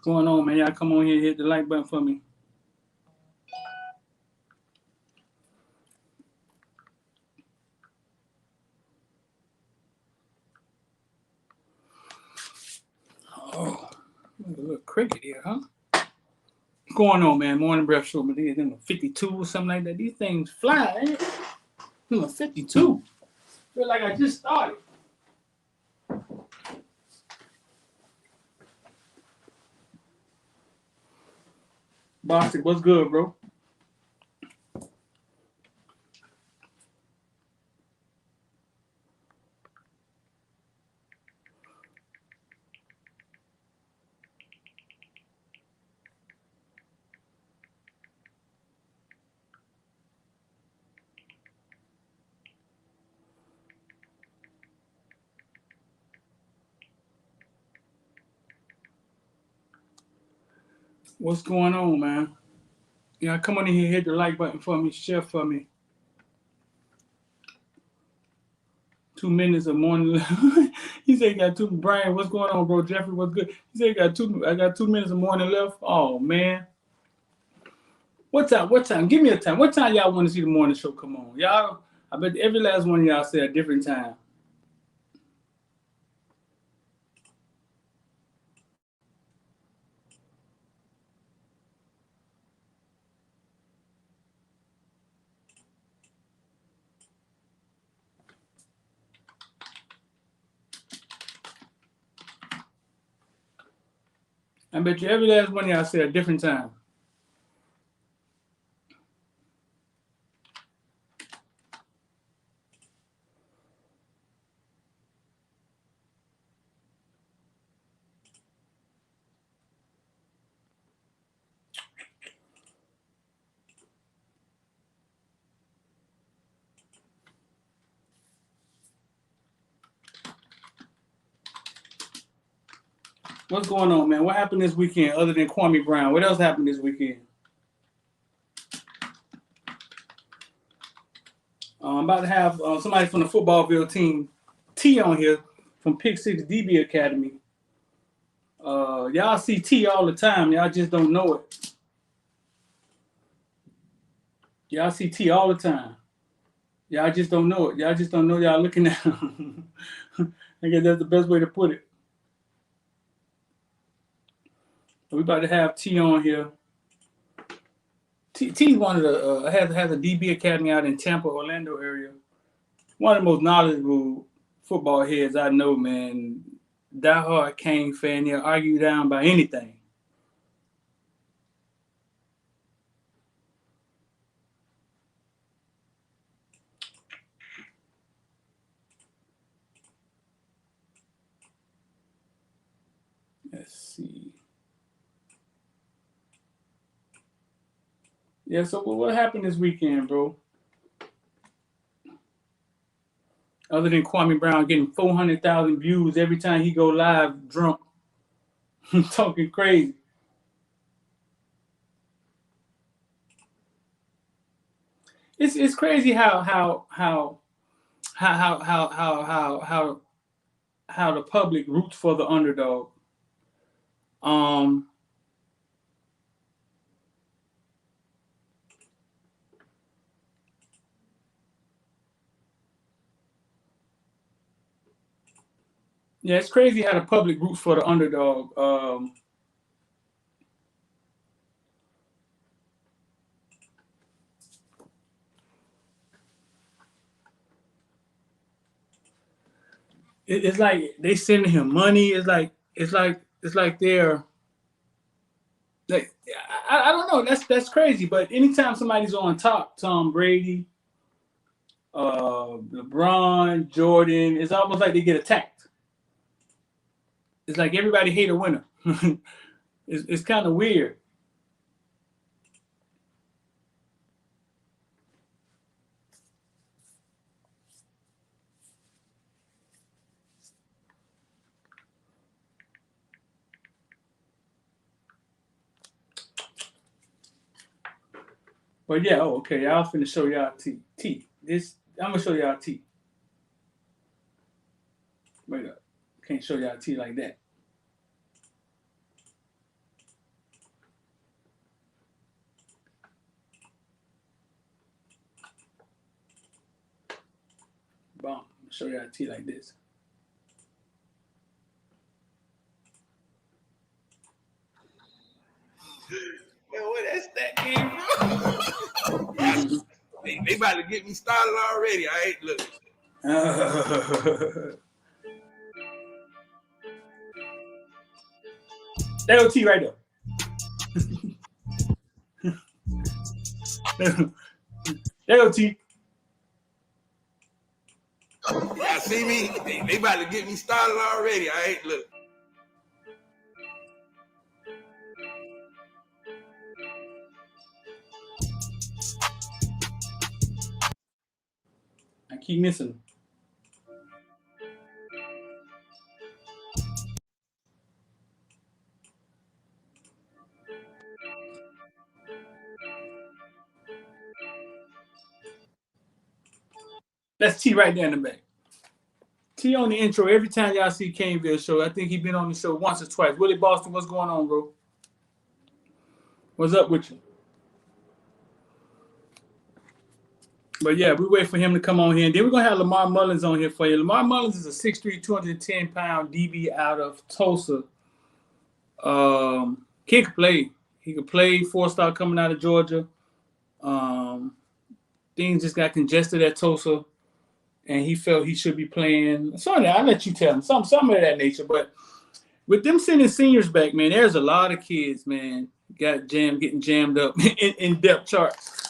going on, man? Y'all come on here and hit the like button for me. Oh, a little cricket here, huh? What's going on, man? Morning breath show, but these 52 or something like that. These things fly, ain't it? 52. Feel like I just started. Bostic, what's good, bro? What's going on, man? Yeah, come on in here, hit the like button for me, share for me. 2 minutes of morning. He said he got two. Brian, what's going on, bro? Jeffrey, what's good? He said he got two. I got 2 minutes of morning left. Oh man. What time? What time? Give me a time. What time y'all want to see the morning show come on? Y'all, I bet every last one of y'all say a different time. I bet you every last one of y'all say a different time. What's going on, man? What happened this weekend other than Kwame Brown? What else happened this weekend? I'm about to have somebody from the Footballville team, T, on here from Pick Six DB Academy. Y'all see T all the time. Y'all just don't know it. Y'all see T all the time. Y'all just don't know it. Y'all just don't know y'all looking at him. I guess that's the best way to put it. We about to have T on here. T one of the has a DB academy out in Tampa, Orlando area. One of the most knowledgeable football heads I know, man. Diehard Kane fan. He'll argue down by anything. Let's see. Yeah, so what happened this weekend, bro? Other than Kwame Brown getting 400,000 views every time he go live drunk, talking crazy. It's crazy how the public roots for the underdog. Yeah, it's crazy how the public roots for the underdog. It's like they sending him money. It's like they're like I don't know. That's crazy. But anytime somebody's on top, Tom Brady, LeBron, Jordan, it's almost like they get attacked. It's like everybody hate a winner. It's kind of weird. But yeah, okay. I'll finna show y'all T. This I'm gonna show y'all T. Wait up. Can't show y'all T like that. show you how to tee like this. Man, where that stat came from? They about to get me started already. I ain't looking. There go T right there. There go T. Y'all see me? They about to get me started already. I ain't looking. I keep missing them. That's T right there in the back. T on the intro every time y'all see Caneville show. I think he been on the show once or twice. Willie Boston, what's going on, bro? What's up with you? But yeah, we wait for him to come on here. And then we're going to have Lamar Mullins on here for you. Lamar Mullins is a 6'3", 210-pound DB out of Tulsa. Kid could play. He could play, 4-star coming out of Georgia. Things just got congested at Tulsa, and he felt he should be playing. Sorry, I'll let you tell him. Some of that nature. But with them sending seniors back, man, there's a lot of kids, man, getting jammed up in depth charts.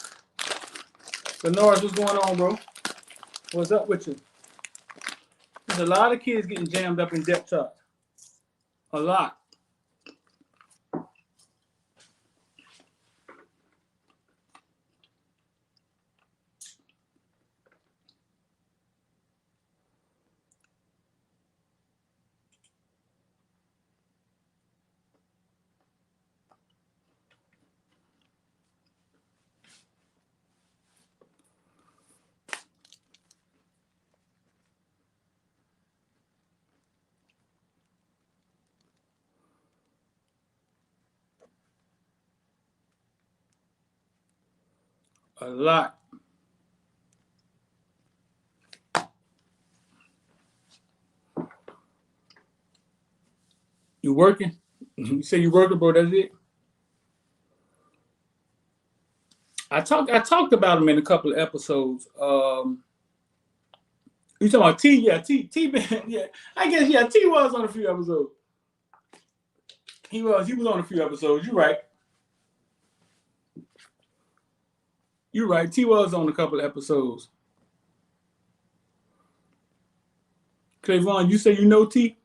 So Norris, what's going on, bro? What's up with you? There's a lot of kids getting jammed up in depth charts. A lot. A lot. You working? You say you working, bro? That's it. I talked about him in a couple of episodes. You talking about T? Yeah, T. Yeah, I guess yeah. T was on a few episodes. He was on a few episodes. You're right. You're right. T was on a couple of episodes. Clayvon, you say you know T?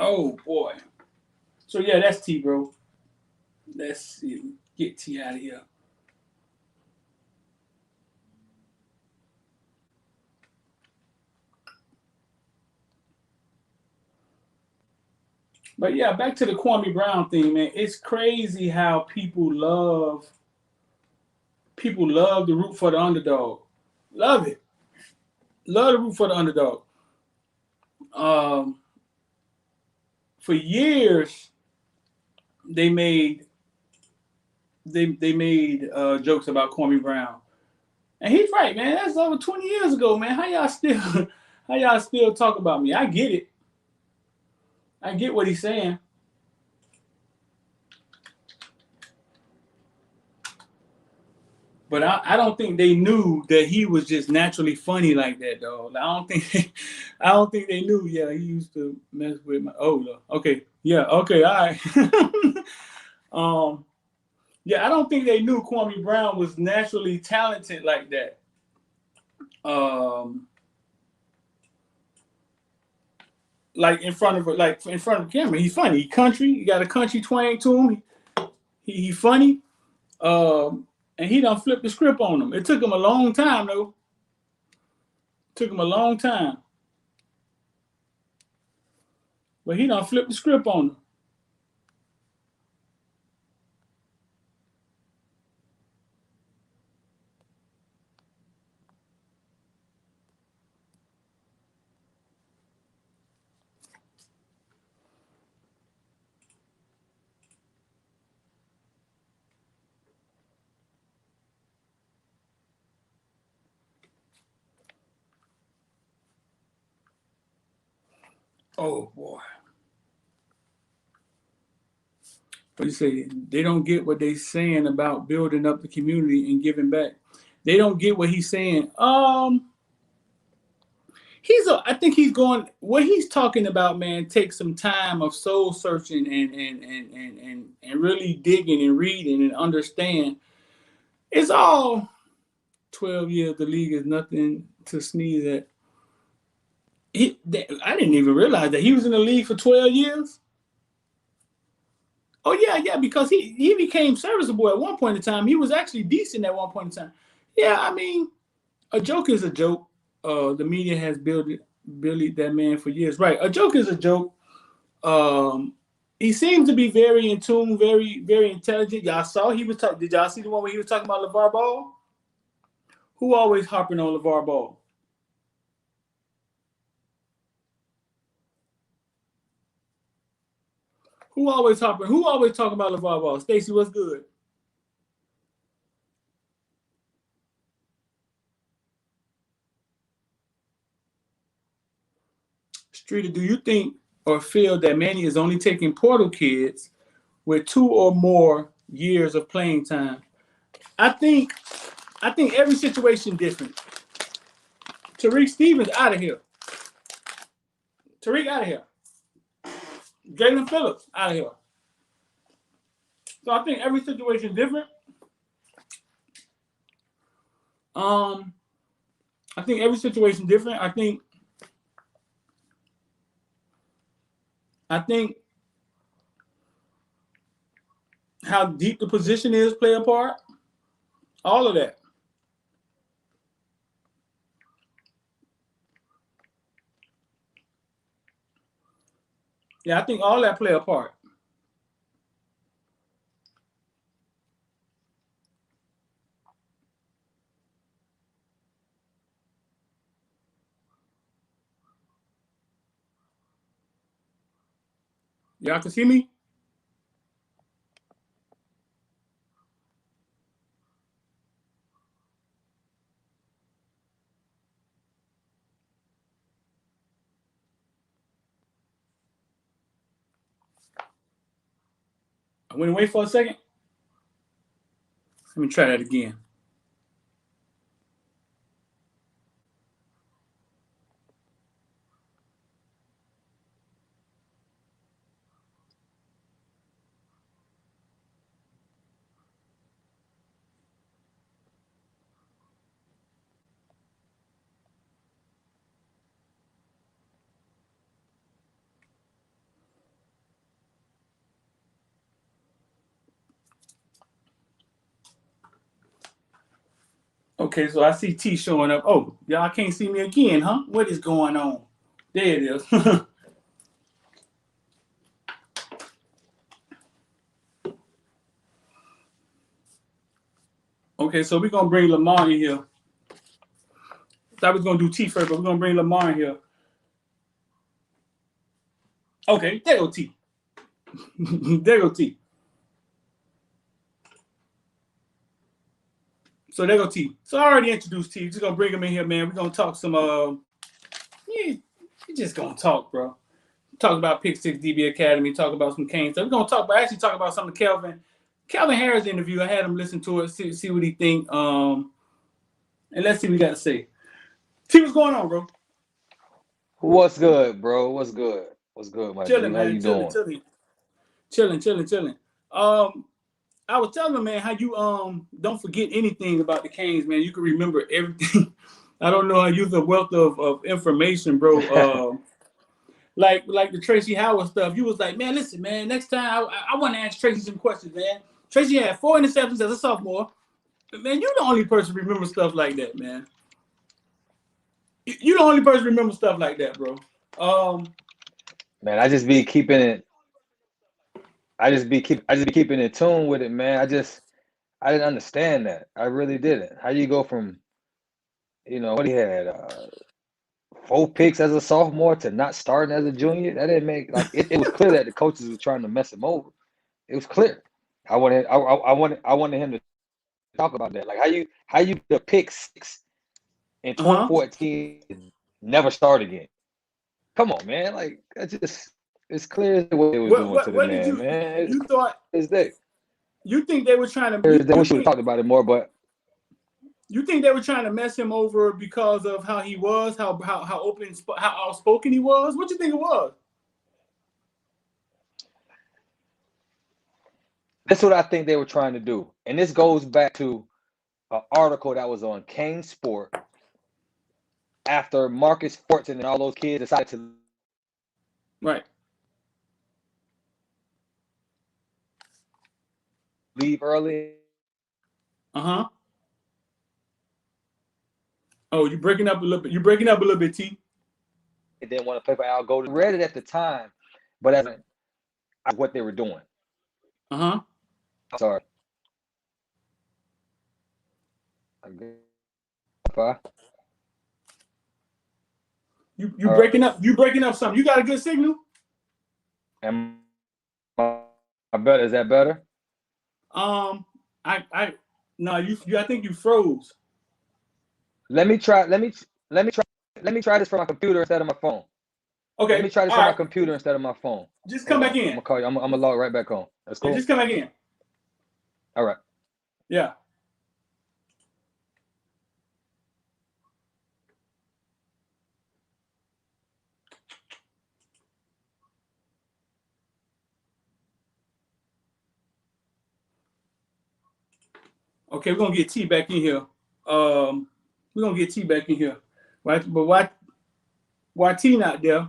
Oh boy. So yeah, that's T, bro. Let's see. Get T out of here. But yeah, back to the Kwame Brown thing, man. It's crazy how people love to root for the underdog. Love it. Love to root for the underdog. For years, they made jokes about Kwame Brown, and he's right, man. That's over 20 years ago, man. How y'all still talk about me? I get it. I get what he's saying. But I don't think they knew that he was just naturally funny like that, though. I don't think they knew. Yeah, he used to mess with my. Oh, okay, yeah, okay, all right. Yeah, I don't think they knew Kwame Brown was naturally talented like that. like in front of the camera. He's funny. He country. He got a country twang to him. He funny. And he done flipped the script on him. It took him a long time though. Took him a long time. But he done flipped the script on him. Oh boy. What you say? They don't get what they saying about building up the community and giving back. They don't get what he's saying. I think he's going. What he's talking about, man, takes some time of soul searching and really digging and reading and understand. It's all 12 years. The league is nothing to sneeze at. I didn't even realize that he was in the league for 12 years. Oh, yeah, because he became serviceable at one point in time. He was actually decent at one point in time. Yeah, I mean, a joke is a joke. The media has bullied that man for years. Right, a joke is a joke. He seems to be very in tune, very, very intelligent. Y'all saw he was talking. Did y'all see the one where he was talking about LeVar Ball? Who always harping on LeVar Ball? Who always talking about LeVar Ball? Stacy, what's good? Streeter, do you think or feel that Manny is only taking portal kids with 2 or more years of playing time? I think every situation different. Tariq Stevens out of here. Tariq out of here. Jalen Phillips out of here. So I think every situation different. I think every situation different. I think how deep the position is play a part. All of that. Yeah, I think all that play a part. Y'all can see me? I went away for a second. Let me try that again. Okay, so I see T showing up. Oh, y'all can't see me again, huh? What is going on? There it is. Okay, so we're going to bring Lamar in here. Thought we was going to do T first, but we're going to bring Lamar in here. Okay, there go T. There go T. So there go T. So I already introduced T. Just going to bring him in here, man. We're going to talk some, yeah, we're just going to talk, bro. Talk about Pick 6 DB Academy, talk about some Kane stuff. We're going to talk about some of Calvin Harris interview. I had him listen to it, see what he think. And let's see what he got to say. T, what's going on, bro? What's good, bro? What's good? What's good, my Chilling, dude? How man. you doing? Chilling. I was telling him, man, how you don't forget anything about the Canes, man. You can remember everything. I don't know how you're the wealth of information, bro. like the Tracy Howard stuff. You was like, man, listen, man, next time I want to ask Tracy some questions, man. Tracy had 4 interceptions as a sophomore. Man, you the only person remember stuff like that, man. You the only person remember stuff like that, bro. Man, I just be keeping it. I just be keeping in tune with it, man. I didn't understand that. I really didn't. How you go from, what he had 4 picks as a sophomore to not starting as a junior? That didn't make it was clear that the coaches were trying to mess him over. It was clear. I wanted him to talk about that. Like how you the pick 6 in 2014 and never start again. Come on, man. Like it's clear what they were doing to the man, man. You thought they. You think they were trying to? I wish we would talked about it more, but you think they were trying to mess him over because of how he was, how open, how outspoken he was? What do you think it was? That's what I think they were trying to do, and this goes back to an article that was on Kane Sport after Marcus Fortson and all those kids decided to leave early. Oh, you're breaking up a little bit. You're breaking up a little bit, T. They didn't want to play for Al Golden. Read it at the time, but as what they were doing. Sorry. You breaking up. You breaking up something. You got a good signal? Am I better? Is that better? No, I think you froze. Let me try this from my computer instead of my phone. Okay. Let me try this from my computer instead of my phone. Just come back in. I'm gonna call you. I'm gonna log right back on. That's cool. Just come back in. All right. Yeah. Okay, we're gonna get T back in here. We're gonna get T back in here. Right? But why T not there?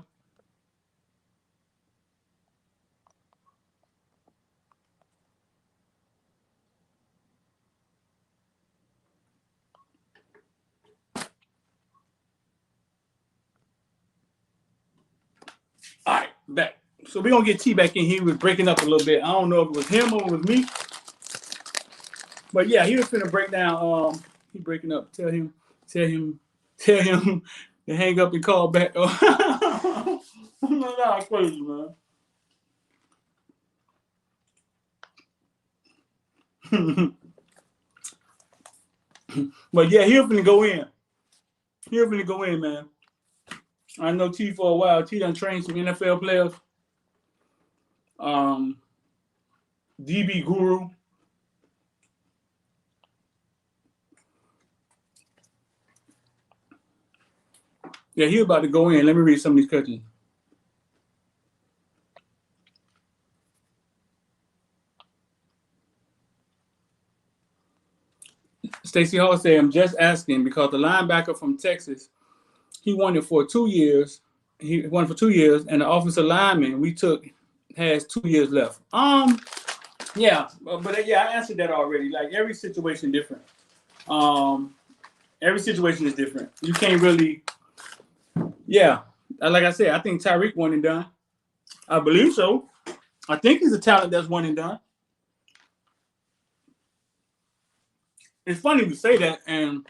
All right, back. So we're gonna get T back in here. He was breaking up a little bit. I don't know if it was him or it was me. But yeah, he was finna break down. He breaking up. Tell him to hang up and call back. I'm not crazy, man. But yeah, he'll finna go in. He'll finna go in, man. I know T for a while. T done trained some NFL players. DB Guru. Yeah, he about to go in. Let me read some of these questions. Stacey Hall said, I'm just asking because the linebacker from Texas, he won it for 2 years. He won for 2 years, and the offensive lineman we took has 2 years left. Yeah, but yeah, I answered that already. Like every situation different. Every situation is different. You can't really. Yeah, like I said, I think Tyreek one and done. I believe so. I think he's a talent that's one and done. It's funny to say that, and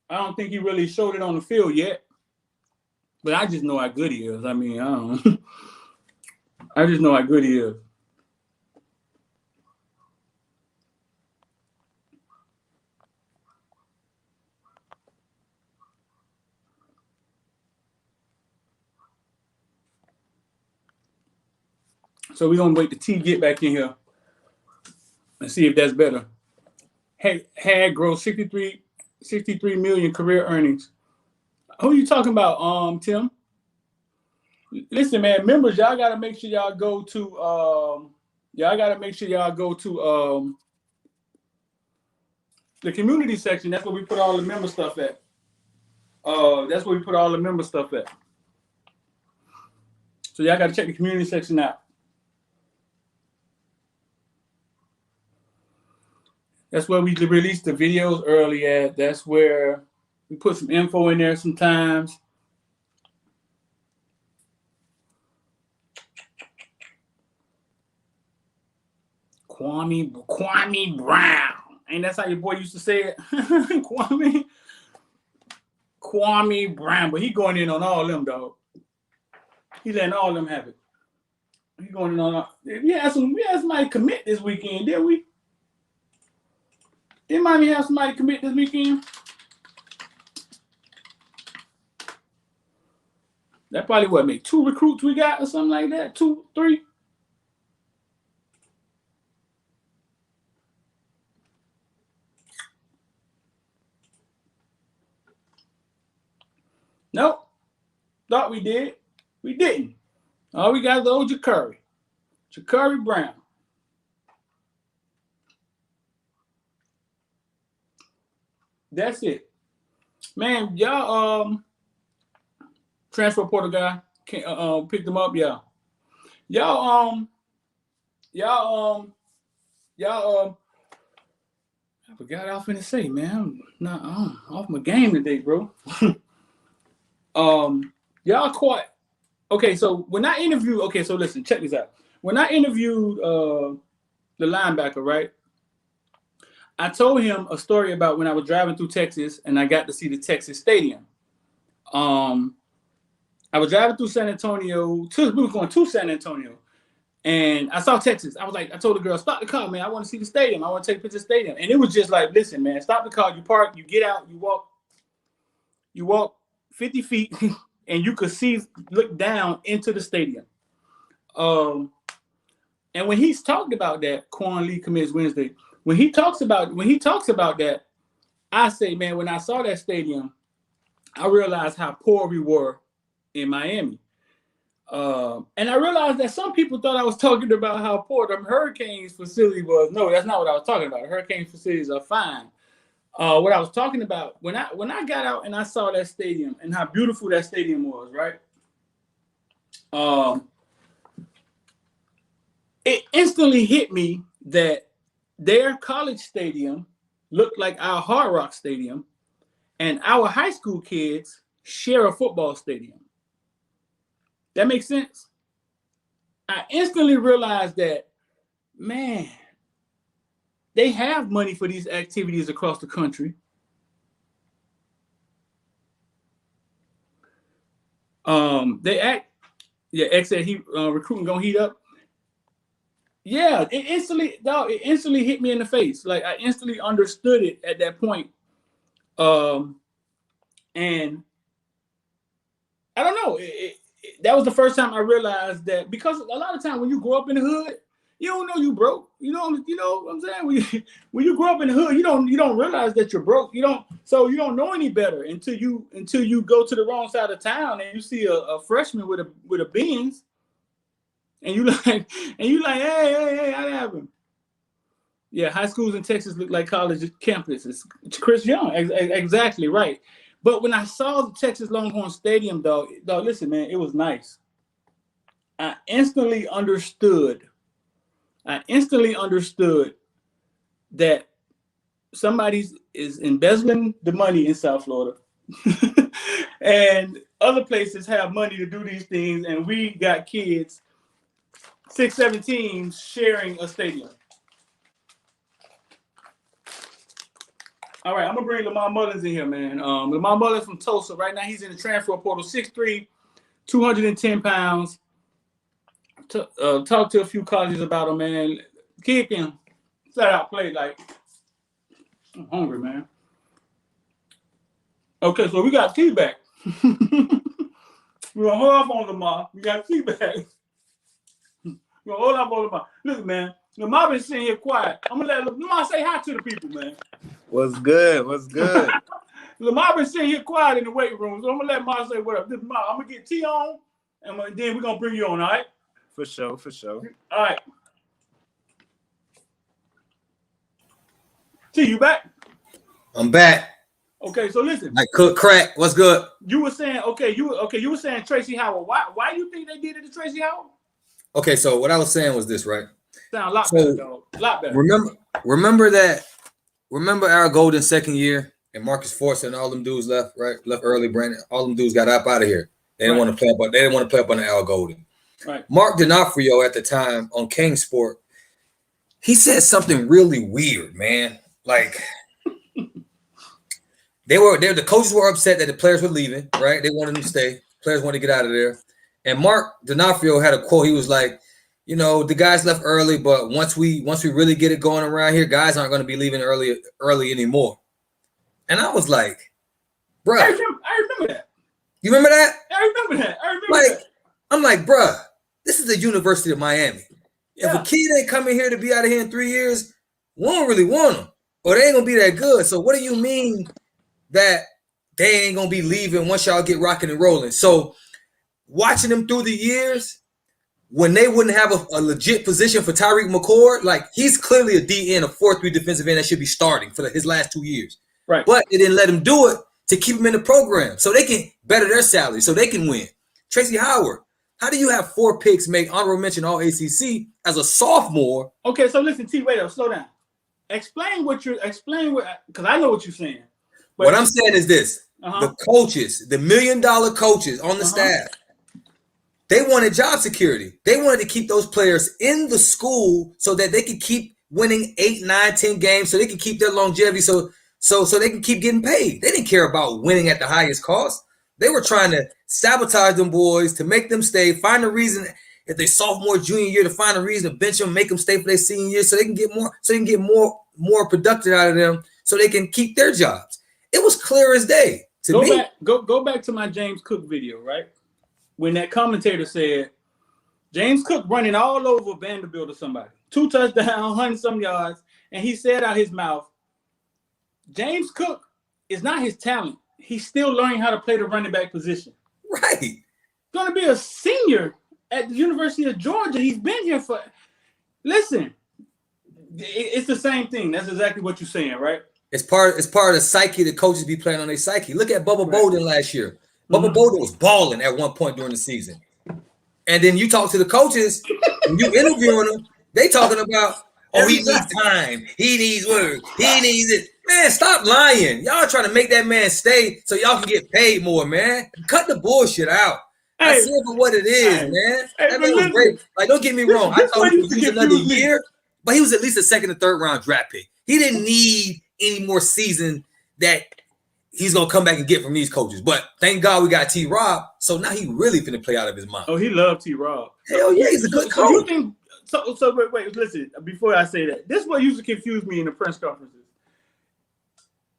I don't think he really showed it on the field yet. But I just know how good he is. I mean, I don't know. I just know how good he is. So we're gonna wait till T get back in here and see if that's better. Had gross 63 million career earnings. Who are you talking about, Tim? Listen, man, members, y'all gotta make sure y'all go to the community section. That's where we put all the member stuff at. That's where we put all the member stuff at. So y'all got to check the community section out. That's where we release the videos early at. That's where we put some info in there sometimes. Kwame Brown. Ain't that how your boy used to say it? Kwame Brown. But he going in on all of them, dog. He letting all of them have it. He going in on all. We had somebody commit this weekend, didn't we? Didn't Miami have somebody commit this weekend? That probably what, make 2 recruits we got or something like that? 2, 3? Nope. Thought we did. We didn't. All we got is old Ja'Cory. Ja'Cory Brown. That's it. Man, y'all transfer portal guy picked them up, yeah. Y'all I forgot what I was finna say, man. I'm off my game today, bro. Y'all caught. Okay, so when I interviewed, so listen, check this out. When I interviewed the linebacker, right? I told him a story about when I was driving through Texas and I got to see the Texas Stadium. I was driving through San Antonio. We were going to San Antonio. And I saw Texas. I told the girl, stop the car, man. I want to see the stadium. I want to take pictures of the stadium. And it was just like, listen, man, stop the car. You park, you get out, you walk 50 feet, and you could look down into the stadium. And when he's talked about that, Quan Lee commits Wednesday. When he talks about that, I say, man, when I saw that stadium, I realized how poor we were in Miami. And I realized that some people thought I was talking about how poor the Hurricanes facility was. No, that's not what I was talking about. Hurricane facilities are fine. What I was talking about, when I got out and I saw that stadium and how beautiful that stadium was, right? It instantly hit me that their college stadium looked like our Hard Rock Stadium, and our high school kids share a football stadium. That makes sense? I instantly realized that, man, they have money for these activities across the country. X said recruiting gonna heat up. Yeah, it instantly hit me in the face. Like I instantly understood it at that point. And I don't know. That was the first time I realized that, because a lot of times when you grow up in the hood, you don't know you broke. You know what I'm saying? When you grow up in the hood, you don't realize that you're broke. You don't know any better until you go to the wrong side of town and you see a freshman with a Benz, and you like, hey, I have him. Yeah, high schools in Texas look like college campuses. Chris Young, exactly right. But when I saw the Texas Longhorn Stadium, dog, listen, man, it was nice. I instantly understood that somebody is embezzling the money in South Florida. And other places have money to do these things, and we got kids, 6, 7 teams sharing a stadium. All right, I'm going to bring Lamar Mullins in here, man. Lamar Mullins from Tulsa. Right now, he's in the transfer portal, 6'3", 210 pounds. Talk to a few colleges about him, man. Kid can flat out play like, I'm hungry, man. Okay, so we got T back. We're going to hold off on Lamar. We got T back. We're going to hold off on Lamar. Listen, man, Lamar been sitting here quiet. I'm going to let Lamar say hi to the people, man. What's good? Lamar been sitting here quiet in the weight room, so I'm going to let Lamar say what up. This Lamar, I'm going to get T on, and then we're going to bring you on, all right? For sure. All right. T, you back? I'm back. Okay, so listen. Like cook crack. What's good? You were saying you were saying Tracy Howard. Why you think they did it to Tracy Howard? Okay, so what I was saying was this, right? Sound a lot better, dog. A lot better. Remember our Golden second year and Marcus Forster and all them dudes left early. Brandon, all them dudes got up out of here. They didn't want to play up, but they didn't want to play up on the Al Golden. Right. Mark D'Onofrio at the time on King Sport, he said something really weird, man. Like the coaches were upset that the players were leaving, right? They wanted them to stay. Players wanted to get out of there. And Mark D'Onofrio had a quote. He was like, you know, the guys left early, but once we really get it going around here, guys aren't going to be leaving early anymore. And I was like, bruh. I remember that. You remember that? I remember that. I'm like, bruh, this is the University of Miami. If a kid ain't coming here to be out of here in 3 years, we don't really want them. Or they ain't going to be that good. So what do you mean that they ain't going to be leaving once y'all get rocking and rolling? So watching them through the years, when they wouldn't have a legit position for Tyreek McCord, like he's clearly a DN, a 4-3 defensive end that should be starting for his last 2 years. Right. But they didn't let him do it to keep him in the program so they can better their salary, so they can win. Tracy Howard, how do you have 4 picks make honorable mention all ACC as a sophomore? Okay, so listen, T, wait up, slow down. Explain what, because I know what you're saying. But What I'm saying is this. The coaches, the $1 million coaches on the staff, they wanted job security. They wanted to keep those players in the school so that they could keep winning 8, 9, 10 games, so they can keep their longevity, so they can keep getting paid. They didn't care about winning at the highest cost. They were trying to sabotage them boys to make them stay, find a reason if they sophomore, junior year, to find a reason to bench them, make them stay for their senior year so they can get more productive out of them so they can keep their jobs. It was clear as day to me. Go back to my James Cook video, right? When that commentator said James Cook running all over Vanderbilt or somebody, 2 touchdowns, 100-some yards, and he said out his mouth, James Cook is not his talent. He's still learning how to play the running back position. Right. Going to be a senior at the University of Georgia. He's been here for. Listen, it's the same thing. That's exactly what you're saying, right? It's part of the psyche that coaches be playing on their psyche. Look at Bubba Bolden last year. Bubba Bolden was balling at one point during the season. And then you talk to the coaches, and you interviewing them, they talking about, oh, he needs time. He needs work. He needs it. Man, stop lying. Y'all trying to make that man stay so y'all can get paid more, man. Cut the bullshit out. I see it for what it is, man. That man was great. Like, don't get me wrong. I thought he was another year, but he was at least a 2nd or 3rd round draft pick. He didn't need any more season that he's going to come back and get from these coaches. But thank God we got T-Rob, so now he really finna play out of his mind. Oh, he loved T-Rob. Hell yeah, he's a good coach. So you think, wait, listen, before I say that, this is what used to confuse me in the press conferences.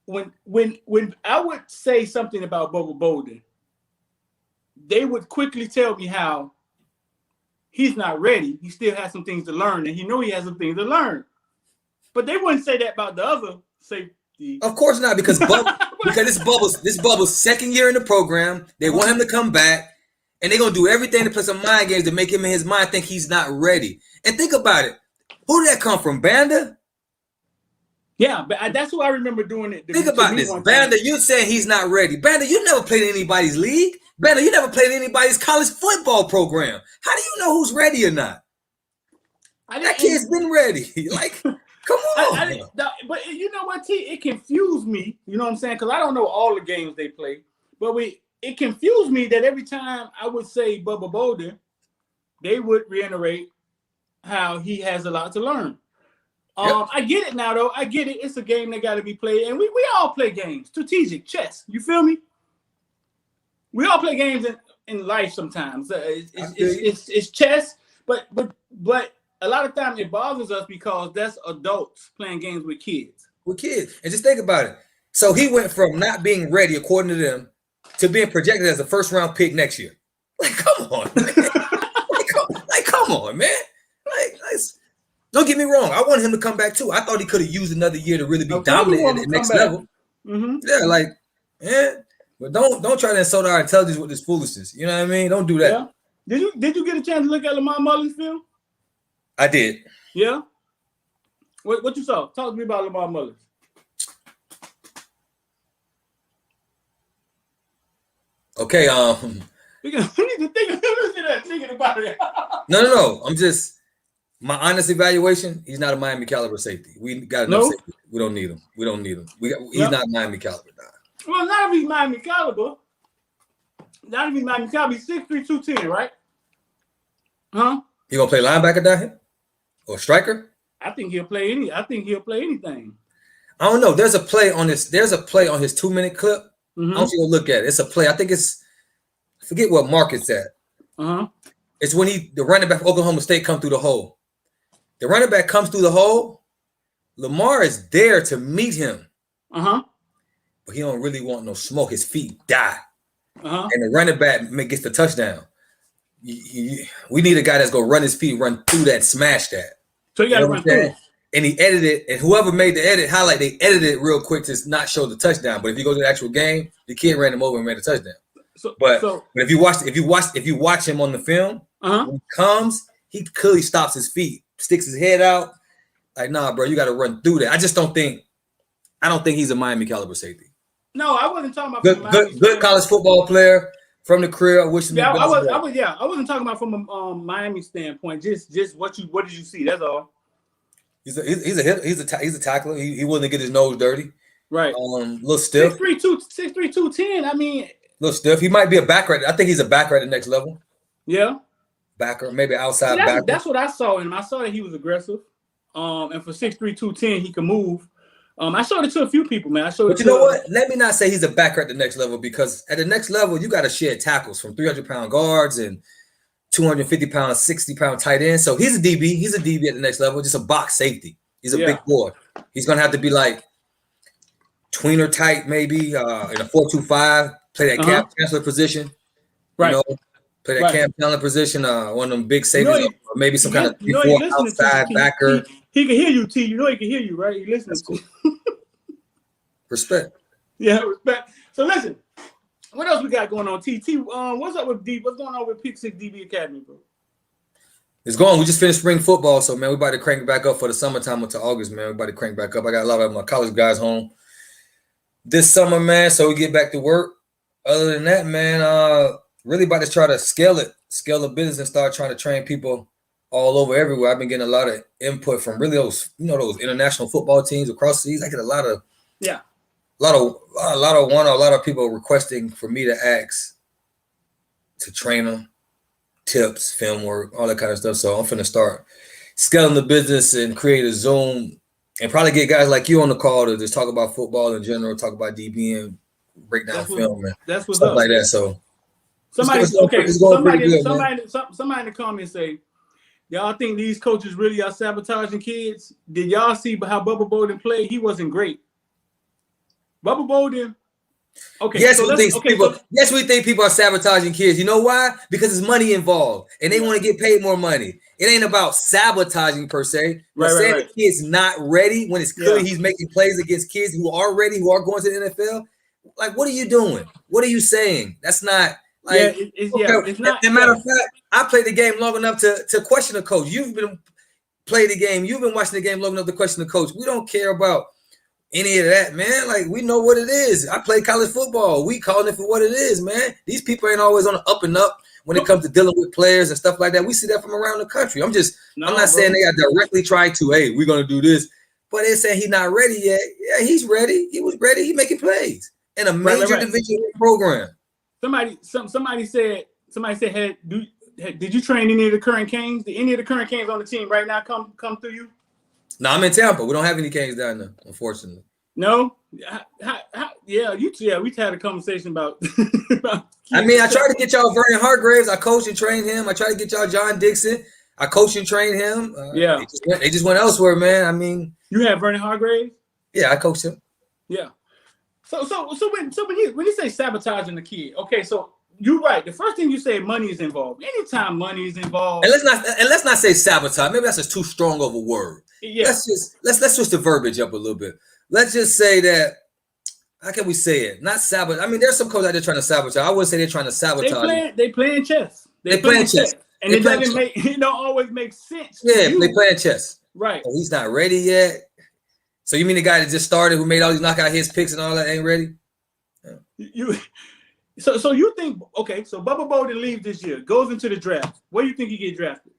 When I would say something about Bubba Bolden, they would quickly tell me how he's not ready. He still has some things to learn, and he know he has some things to learn. But they wouldn't say that about the other safety. Of course not, because this Bubba's 2nd year in the program. They want him to come back, and they're gonna do everything to play some mind games to make him in his mind think he's not ready. And think about it. Who did that come from? Banda? Yeah, but that's who I remember doing it. Think about this. Banda, you saying he's not ready. Banda, you never played in anybody's league. Banda, you never played in anybody's college football program. How do you know who's ready or not? That kid's been ready. Like, come on. But you know what, T? It confused me. You know what I'm saying? Because I don't know all the games they play. But it confused me that every time I would say Bubba Bolden, they would reiterate how he has a lot to learn. Yep. I get it now, though. I get it. It's a game that got to be played. And we all play games. Strategic, chess. You feel me? We all play games in life sometimes. It's chess. But a lot of times it bothers us because that's adults playing games with kids. And just think about it. So he went from not being ready, according to them, to being projected as a 1st-round pick next year. Like, come on, man. Come on, man. Don't get me wrong. I want him to come back too. I thought he could have used another year to really be dominant at the next level. Yeah, but don't try to insult our intelligence with this foolishness. You know what I mean? Don't do that. Yeah. Did you get a chance to look at Lamar Mullins film? I did. Yeah. What you saw? Talk to me about Lamar Mullins. Okay. We need to thinking about it. No. I'm just my honest evaluation. He's not a Miami caliber safety. We got enough safety. We don't need him. He's not Miami caliber. Nah. Well, not if he's Miami caliber. Not if he's Miami caliber. He's 6'3", 210, right? Huh? He gonna play linebacker down here or striker? I think he'll play anything. I don't know. There's a play on his 2-minute clip. Mm-hmm. I want you to look at it. It's a play. I think I forget what mark it's at. Uh-huh. It's when the running back for Oklahoma State come through the hole. The running back comes through the hole. Lamar is there to meet him. Uh-huh. But he don't really want no smoke. His feet die. Uh-huh. And the running back gets the touchdown. We need a guy that's gonna run his feet, run through that, smash that. So you gotta run through. And he edited it, and whoever made the edit highlight, they edited it real quick to not show the touchdown. But if you go to the actual game, the kid ran him over and made a touchdown. But if you watch him on the film, when he comes, he clearly stops his feet, sticks his head out. Like, nah, bro, you got to run through that. I don't think he's a Miami caliber safety. No, I wasn't talking about good college football player from the career. I wish him I best. wasn't talking about from a Miami standpoint. Just what did you see? That's all. He's a tackler. He willing to get his nose dirty. Right. Little stiff. 6'3", 210. I mean, little stiff. He might be a backer. I think he's a backer at the next level. Yeah. Backer, maybe outside backer. backer. That's what I saw in him. I saw that he was aggressive. And for 6'3", 210, he can move. I showed it to a few people, man. But you know what? Let me not say he's a backer at the next level, because at the next level, you got to share tackles from 300-pound guards and 250-pound, 60-pound tight end. So he's a DB. He's a DB at the next level, just a box safety. He's a big boy. He's going to have to be like tweener tight, maybe in a 4-2-5, play that Cam Chancellor position. Right. You know, play that Cam Chancellor position, one of them big safeties, or maybe some kind of 3-4 outside backer. He can hear you, T. You know he can hear you, right? He listening to you. Respect. Yeah, respect. So listen, what else we got going on, T? What's up with D? What's going on with Pick 6 DB Academy, bro? It's going. We just finished spring football, so man, we about to crank it back up for the summertime until August, man. We about to crank back up. I got a lot of my college guys home this summer, man. So we get back to work. Other than that, man, really about to try to scale the business and start trying to train people all over everywhere. I've been getting a lot of input from really those international football teams across the seas. I get a lot of people requesting for me to ask to train them, tips, film work, all that kind of stuff. So I'm finna start scaling the business and create a Zoom and probably get guys like you on the call to just talk about football in general, talk about DB and break down film and that's what's stuff up. Like that. So somebody in the comments say, y'all think these coaches really are sabotaging kids? Did y'all see how Bubba Bolden played? He wasn't great. Bubba Bolden. Okay. Yes, we think people are sabotaging kids. You know why? Because there's money involved, and they want to get paid more money. It ain't about sabotaging per se. But saying the kid's not ready when it's clearly he's making plays against kids who are ready, who are going to the NFL. Like, what are you doing? What are you saying? That's not like. It's not. As a matter of fact, I played the game long enough to question a coach. You've been playing the game. You've been watching the game long enough to question the coach. We don't care about any of that, man. Like, we know what it is. I play college football. We calling it for what it is, man. These people ain't always on the up and up when it comes to dealing with players and stuff like that. We see that from around the country. I'm not saying they are directly trying to, hey, we're gonna do this, but they're saying he's not ready yet. Yeah, he's ready. He was ready. He making plays in a major Division program. Somebody said, hey, did you train any of the current Canes? Did any of the current Canes on the team right now come through you? No, I'm in Tampa. We don't have any Canes down there, unfortunately. No? We had a conversation about I mean, I tried to get y'all Vernon Hargraves. I coached and trained him. I tried to get y'all John Dixon. I coached and trained him. They just went elsewhere, man. I mean, you have Vernon Hargraves? Yeah, I coached him. Yeah. So when you say sabotaging the kid, okay, so you're right. The first thing you say, money is involved. Anytime money is involved, and let's not say sabotage. Maybe that's just too strong of a word. Yeah. Let's switch the verbiage up a little bit. Let's just say that. How can we say it? Not sabotage. I mean, there's some coaches out there trying to sabotage. I wouldn't say they're trying to sabotage. They playing chess. They playing chess, and it don't always make sense. Yeah, they playing chess. Right. Oh, he's not ready yet. So you mean the guy that just started, who made all these knockout hits, picks, and all that, ain't ready? You So you think, okay, so Bubba Bolden leaves this year, goes into the draft. Where do you think he get drafted?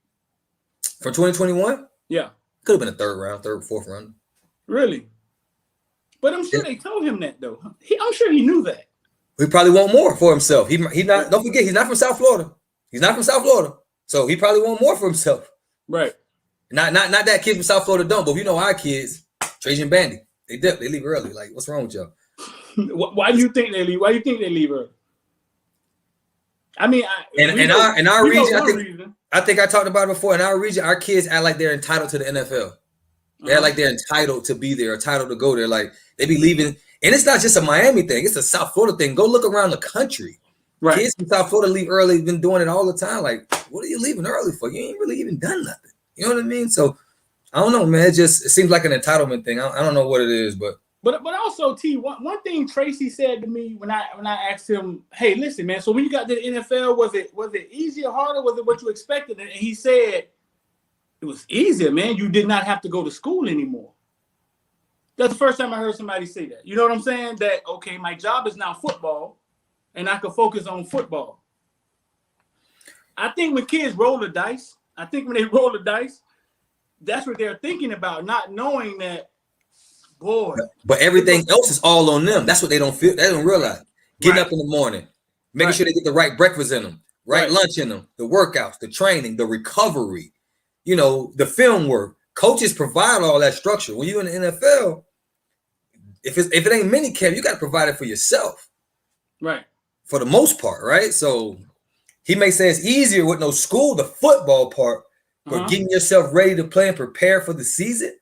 For 2021? Yeah. Could have been a third, fourth round. Really? But I'm sure they told him that, though. I'm sure he knew that. He probably want more for himself. He not. Don't forget, he's not from South Florida. He's not from South Florida. So he probably want more for himself. Right. Not that kids from South Florida don't, but you know our kids, Trajan Bandy, they dip, they leave early. Like, what's wrong with y'all? Why do you think they leave? Why do you think they leave early? I mean, in our region, I think I talked about it before. In our region, our kids act like they're entitled to the NFL. They act like they're entitled to be there, entitled to go there. Like they be leaving, and it's not just a Miami thing; it's a South Florida thing. Go look around the country. Right. Kids from South Florida leave early. Been doing it all the time. Like, what are you leaving early for? You ain't really even done nothing. You know what I mean? So I don't know, man. It seems like an entitlement thing. I don't know what it is, but also, T, one thing Tracy said to me when I asked him, hey, listen, man, so when you got to the NFL, was it easier, harder? Was it what you expected? And he said it was easier, man. You did not have to go to school anymore. That's the first time I heard somebody say that. You know what I'm saying? That, okay, my job is now football, and I can focus on football. I think when kids roll the dice, that's what they're thinking about, not knowing that, boy. But everything else is all on them. That's what they don't feel. They don't realize. Getting up in the morning, making sure they get the right breakfast in them, right lunch in them, the workouts, the training, the recovery, the film work. Coaches provide all that structure. When you're in the NFL, if it ain't minicamp, you got to provide it for yourself. Right. For the most part, right? So he may say it's easier with no school, the football part, but getting yourself ready to play and prepare for the season,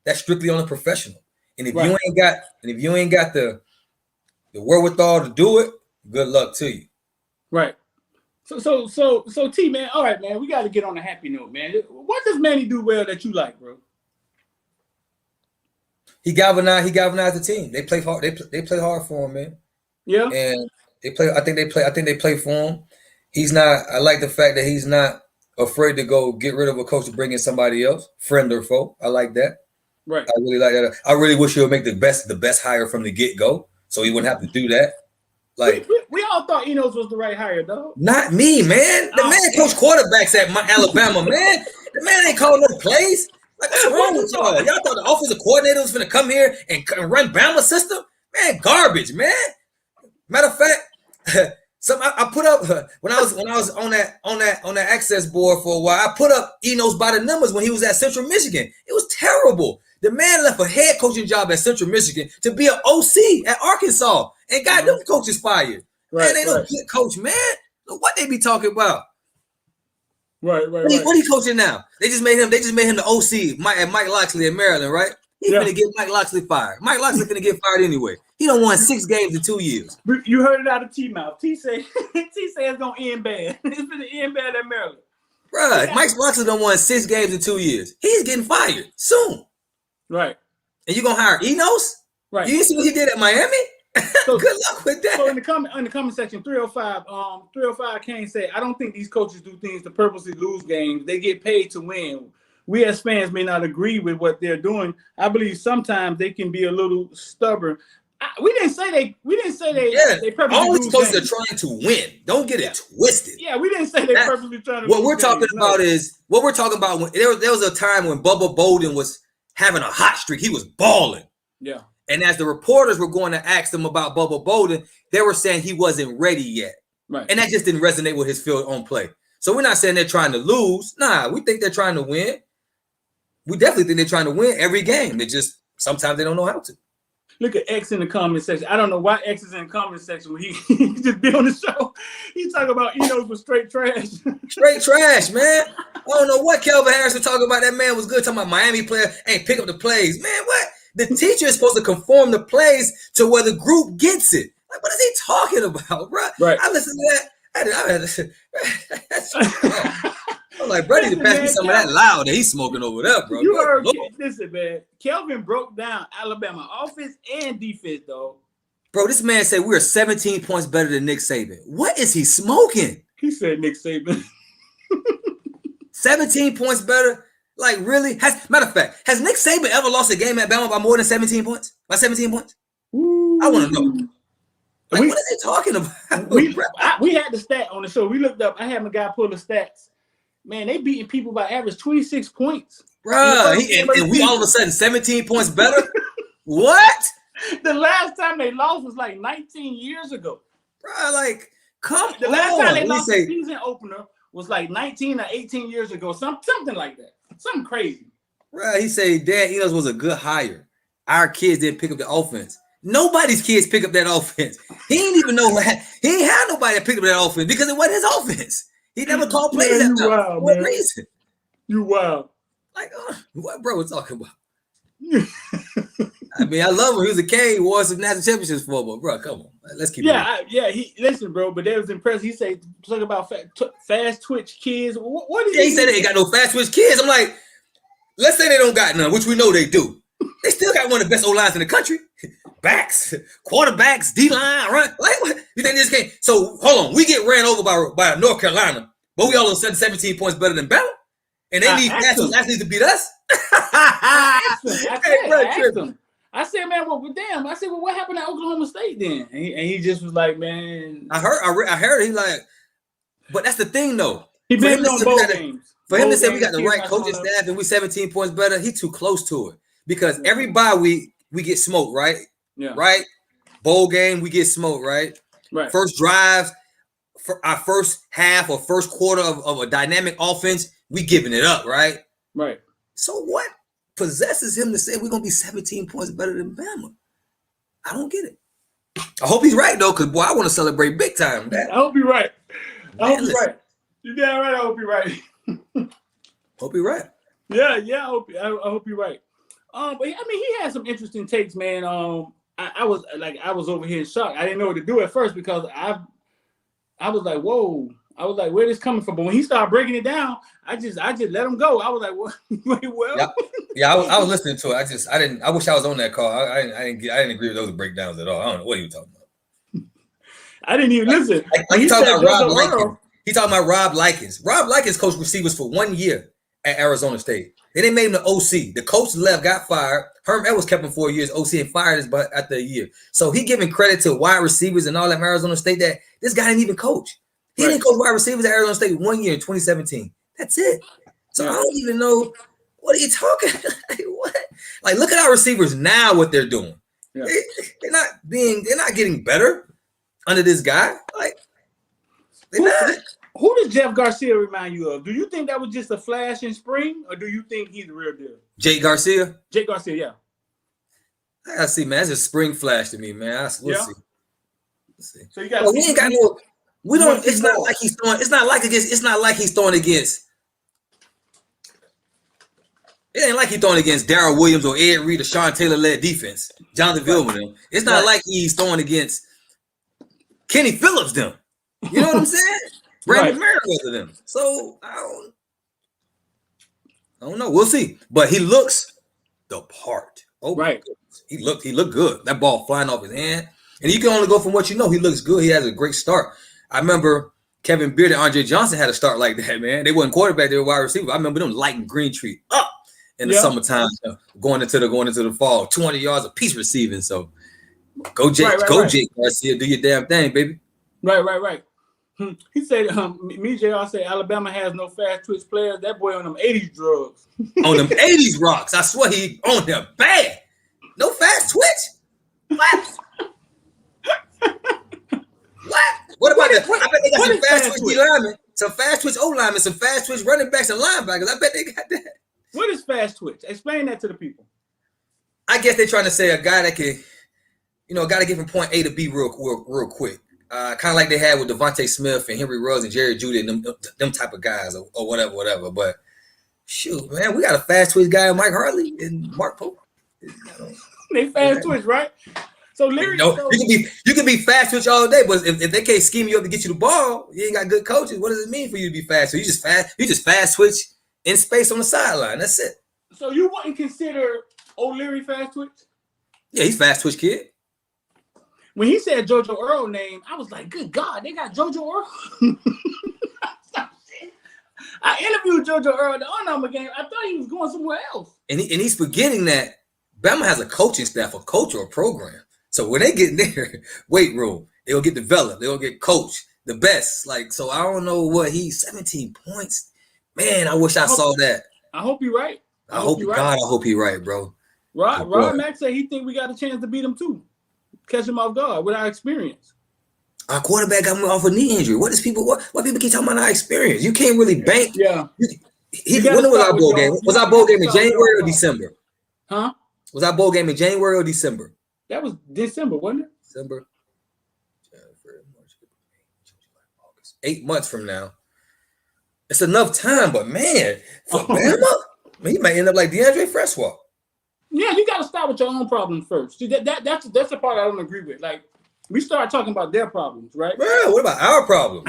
that's strictly on a professional. And if you ain't got the wherewithal to do it, good luck to you. Right. So T, man, all right, man, we got to get on a happy note, man. What does Manny do well that you like, bro? He galvanized the team. They play hard. They play hard for him, man. Yeah. And they play. I think they play for him. He's not. I like the fact that he's not afraid to go get rid of a coach to bring in somebody else, friend or foe. I like that. Right. I really like that. I really wish he would make the best hire from the get-go, so he wouldn't have to do that. Like we all thought Enos was the right hire, though. Not me, man. The man coached quarterbacks at Alabama, man. The man ain't calling no plays. Like, what's wrong with y'all? Y'all thought the offensive coordinator was going to come here and run Bama system? Man, garbage, man. Matter of fact, I put up when I was on that access board for a while. I put up Enos by the numbers when he was at Central Michigan. It was terrible. The man left a head coaching job at Central Michigan to be an OC at Arkansas and got them coaches fired. Man, they don't get coach, man. What they be talking about? Right. What he coaching now? They just made him the OC, Mike Loxley in Maryland, right? He's gonna get Mike Loxley fired. Mike Loxley gonna get fired anyway. He done won 6 games in 2 years. You heard it out of T mouth. T say it's gonna end bad. It's gonna end bad at Maryland. Bruh, Mike Loxley done won 6 games in 2 years. He's getting fired soon. Right. And you gonna hire Enos? Right. You see what he did at Miami? So, good luck with that. So in the comment section, 305 Kane said, I don't think these coaches do things to purposely lose games. They get paid to win. We as fans may not agree with what they're doing. I believe sometimes they can be a little stubborn. We didn't say they. Yeah, they purposely all these coaches games. are trying to win. Don't get it twisted. Yeah, we didn't say they purposely trying to. What we're talking about is what we're talking about. When there was a time when Bubba Bolden was having a hot streak. He was balling. Yeah. And as the reporters were going to ask them about Bubba Bolden, they were saying he wasn't ready yet. Right. And that just didn't resonate with his field on play. So we're not saying they're trying to lose. Nah, we think they're trying to win. We definitely think they're trying to win every game. They just sometimes they don't know how to. Look at X in the comment section. I don't know why X is in the comment section when he just be on the show. He talking about Enos was straight trash. Straight trash, man. I don't know what Kelvin Harris was talking about. That man was good. Talking about Miami player ain't pick up the plays. Man, what? The teacher is supposed to conform the plays to where the group gets it. Like, what is he talking about, bro? Right. I listened to that. I'm like, bro, need to pass me some of that loud that he's smoking over there, bro. You heard, listen, man. Kelvin broke down Alabama offense and defense, though. Bro, this man said we are 17 points better than Nick Saban. What is he smoking? He said Nick Saban. 17 points better? Like, really? Matter of fact, has Nick Saban ever lost a game at Bama by more than 17 points? By 17 points? Ooh. I want to know. Like, what are they talking about? We had the stat on the show. We looked up. I had my guy pull the stats. Man, they beating people by average 26 points. Bruh, and we all of a sudden 17 points better? What? The last time they lost was like 19 years ago. Bruh, like, come on. The last time they lost the season opener was like 19 or 18 years ago. Something like that. Something crazy. Bruh, he said Dan Enos was a good hire. Our kids didn't pick up the offense. Nobody's kids pick up that offense. He ain't even know he ain't had nobody that picked up that offense because it wasn't his offense. He never called plays at for what reason? You wild. Like, what bro was talking about? I mean, I love him. He was a K. He won some national championships for, but bro, come on. Let's keep it. He listen, bro, but they was impressed. He said talking about fast twitch kids. What did he said they ain't got no fast twitch kids. I'm like, let's say they don't got none, which we know they do. They still got one of the best O-lines in the country. Backs, quarterbacks, D-line, run. Like, what? You think this game? So, hold on. We get ran over by North Carolina, but we all of a sudden 17 points better than Bama? And they need fast athletes to beat us? I asked him. I said, man, well, damn. I said, well, what happened at Oklahoma State then? And he just was like, man. I heard he like, but that's the thing, though. He been on both games. For him to say we got the right coaching staff and we 17 points better, he too close to it. Because every bye we get smoked, right? Yeah. Right? Bowl game, we get smoked, right? Right. First drive, for our first half or first quarter of a dynamic offense, we giving it up, right? Right. So what possesses him to say we're gonna be 17 points better than Bama? I don't get it. I hope he's right though, because boy, I want to celebrate big time. Man. I hope you're right. I hope you're right. You're damn right. I hope you're right. Hope you're right. Yeah. I hope you're right. But I mean, he had some interesting takes, man. I was over here in shock. I didn't know what to do at first because I was like, whoa. I was like, where this coming from? But when he started breaking it down, I just let him go. I was like, what? Well, yeah. I was listening to it. I wish I was on that call. I didn't agree with those breakdowns at all. I don't know what he was talking about. I didn't even listen. Like he talking about Rob Likens. He talking about Rob Likens. Rob Likens coached receivers for 1 year at Arizona State. Then they made him the OC. The coach left, got fired. Herm Edwards kept him 4 years OC and fired us after a year. So he giving credit to wide receivers and all that Arizona State that this guy didn't even coach. He didn't coach wide receivers at Arizona State 1 year in 2017. That's it. So I don't even know what are you talking. Like, what? Like, look at our receivers now. What they're doing. Yeah. They're not getting better under this guy. Like, they're not. Who does Jeff Garcia remind you of? Do you think that was just a flash in spring, or do you think he's the real deal? Jake Garcia, yeah. I gotta see, man. That's a spring flash to me, man. We'll see. So you got. We ain't got no. We don't. It's not like he's throwing. It's not like he's throwing against. It ain't like he's throwing against Darrell Williams or Ed Reed or Sean Taylor led defense. Jonathan Vilman. It's not like he's throwing against Kenny Phillips them. You know what I'm saying? Brandon Merriweather them. So I don't know. We'll see. But he looks the part. Oh, right. He looked good. That ball flying off his hand. And you can only go from what you know. He looks good. He has a great start. I remember Kevin Beard and Andre Johnson had a start like that, man. They wasn't quarterback, they were wide receiver. I remember them lighting Greentree up in the summertime, going into the fall. 200 yards of piece receiving. So go Jake Garcia, do your damn thing, baby. Right. He said, me, JR said Alabama has no fast twitch players. That boy on them 80s drugs. On them 80s rocks. I swear he on them bad. No fast twitch? What? What about that? I bet they got some fast twitch linemen, some fast twitch O-linemen, some fast twitch running backs and linebackers. I bet they got that. What is fast twitch? Explain that to the people. I guess they're trying to say a guy that can, a guy to get from point A to B real quick. Kind of like they had with Devontae Smith and Henry Ruggs and Jerry Jeudy and them type of guys or whatever. But shoot, man, we got a fast twitch guy, Mike Hartley and Mark Pope. They fast twitch, right? So Larry, you can be fast twitch all day, but if they can't scheme you up to get you the ball, you ain't got good coaches. What does it mean for you to be fast? So you just fast twitch in space on the sideline. That's it. So you wouldn't consider O'Leary fast twitch? Yeah, he's fast twitch kid. When he said JoJo Earl name, I was like, good God, they got JoJo Earl. I interviewed JoJo Earl at the on-number game. I thought he was going somewhere else. And he's forgetting that Bama has a coaching staff, a coach or a program. So when they get in their weight room They'll get developed. They'll get coached the best. Like, so I don't know what 17 points. Man, I wish I saw that. I hope you're right. I hope you're right. God, I hope you're right, bro. Rod Mack said he think we got a chance to beat him too. Catch him off guard with our experience. Our quarterback got off a knee injury. What people keep talking about our experience? You can't really bank. Yeah. When was our bowl game? Was our bowl game in January or December? Huh? Was our bowl game in January or December? That was December, wasn't it? December. 8 months from now. It's enough time, but man, for Bama, he might end up like DeAndre Freshwater. Yeah, you got to start with your own problems first. See, that's the part I don't agree with. Like, we start talking about their problems, right? Bro, what about our problems?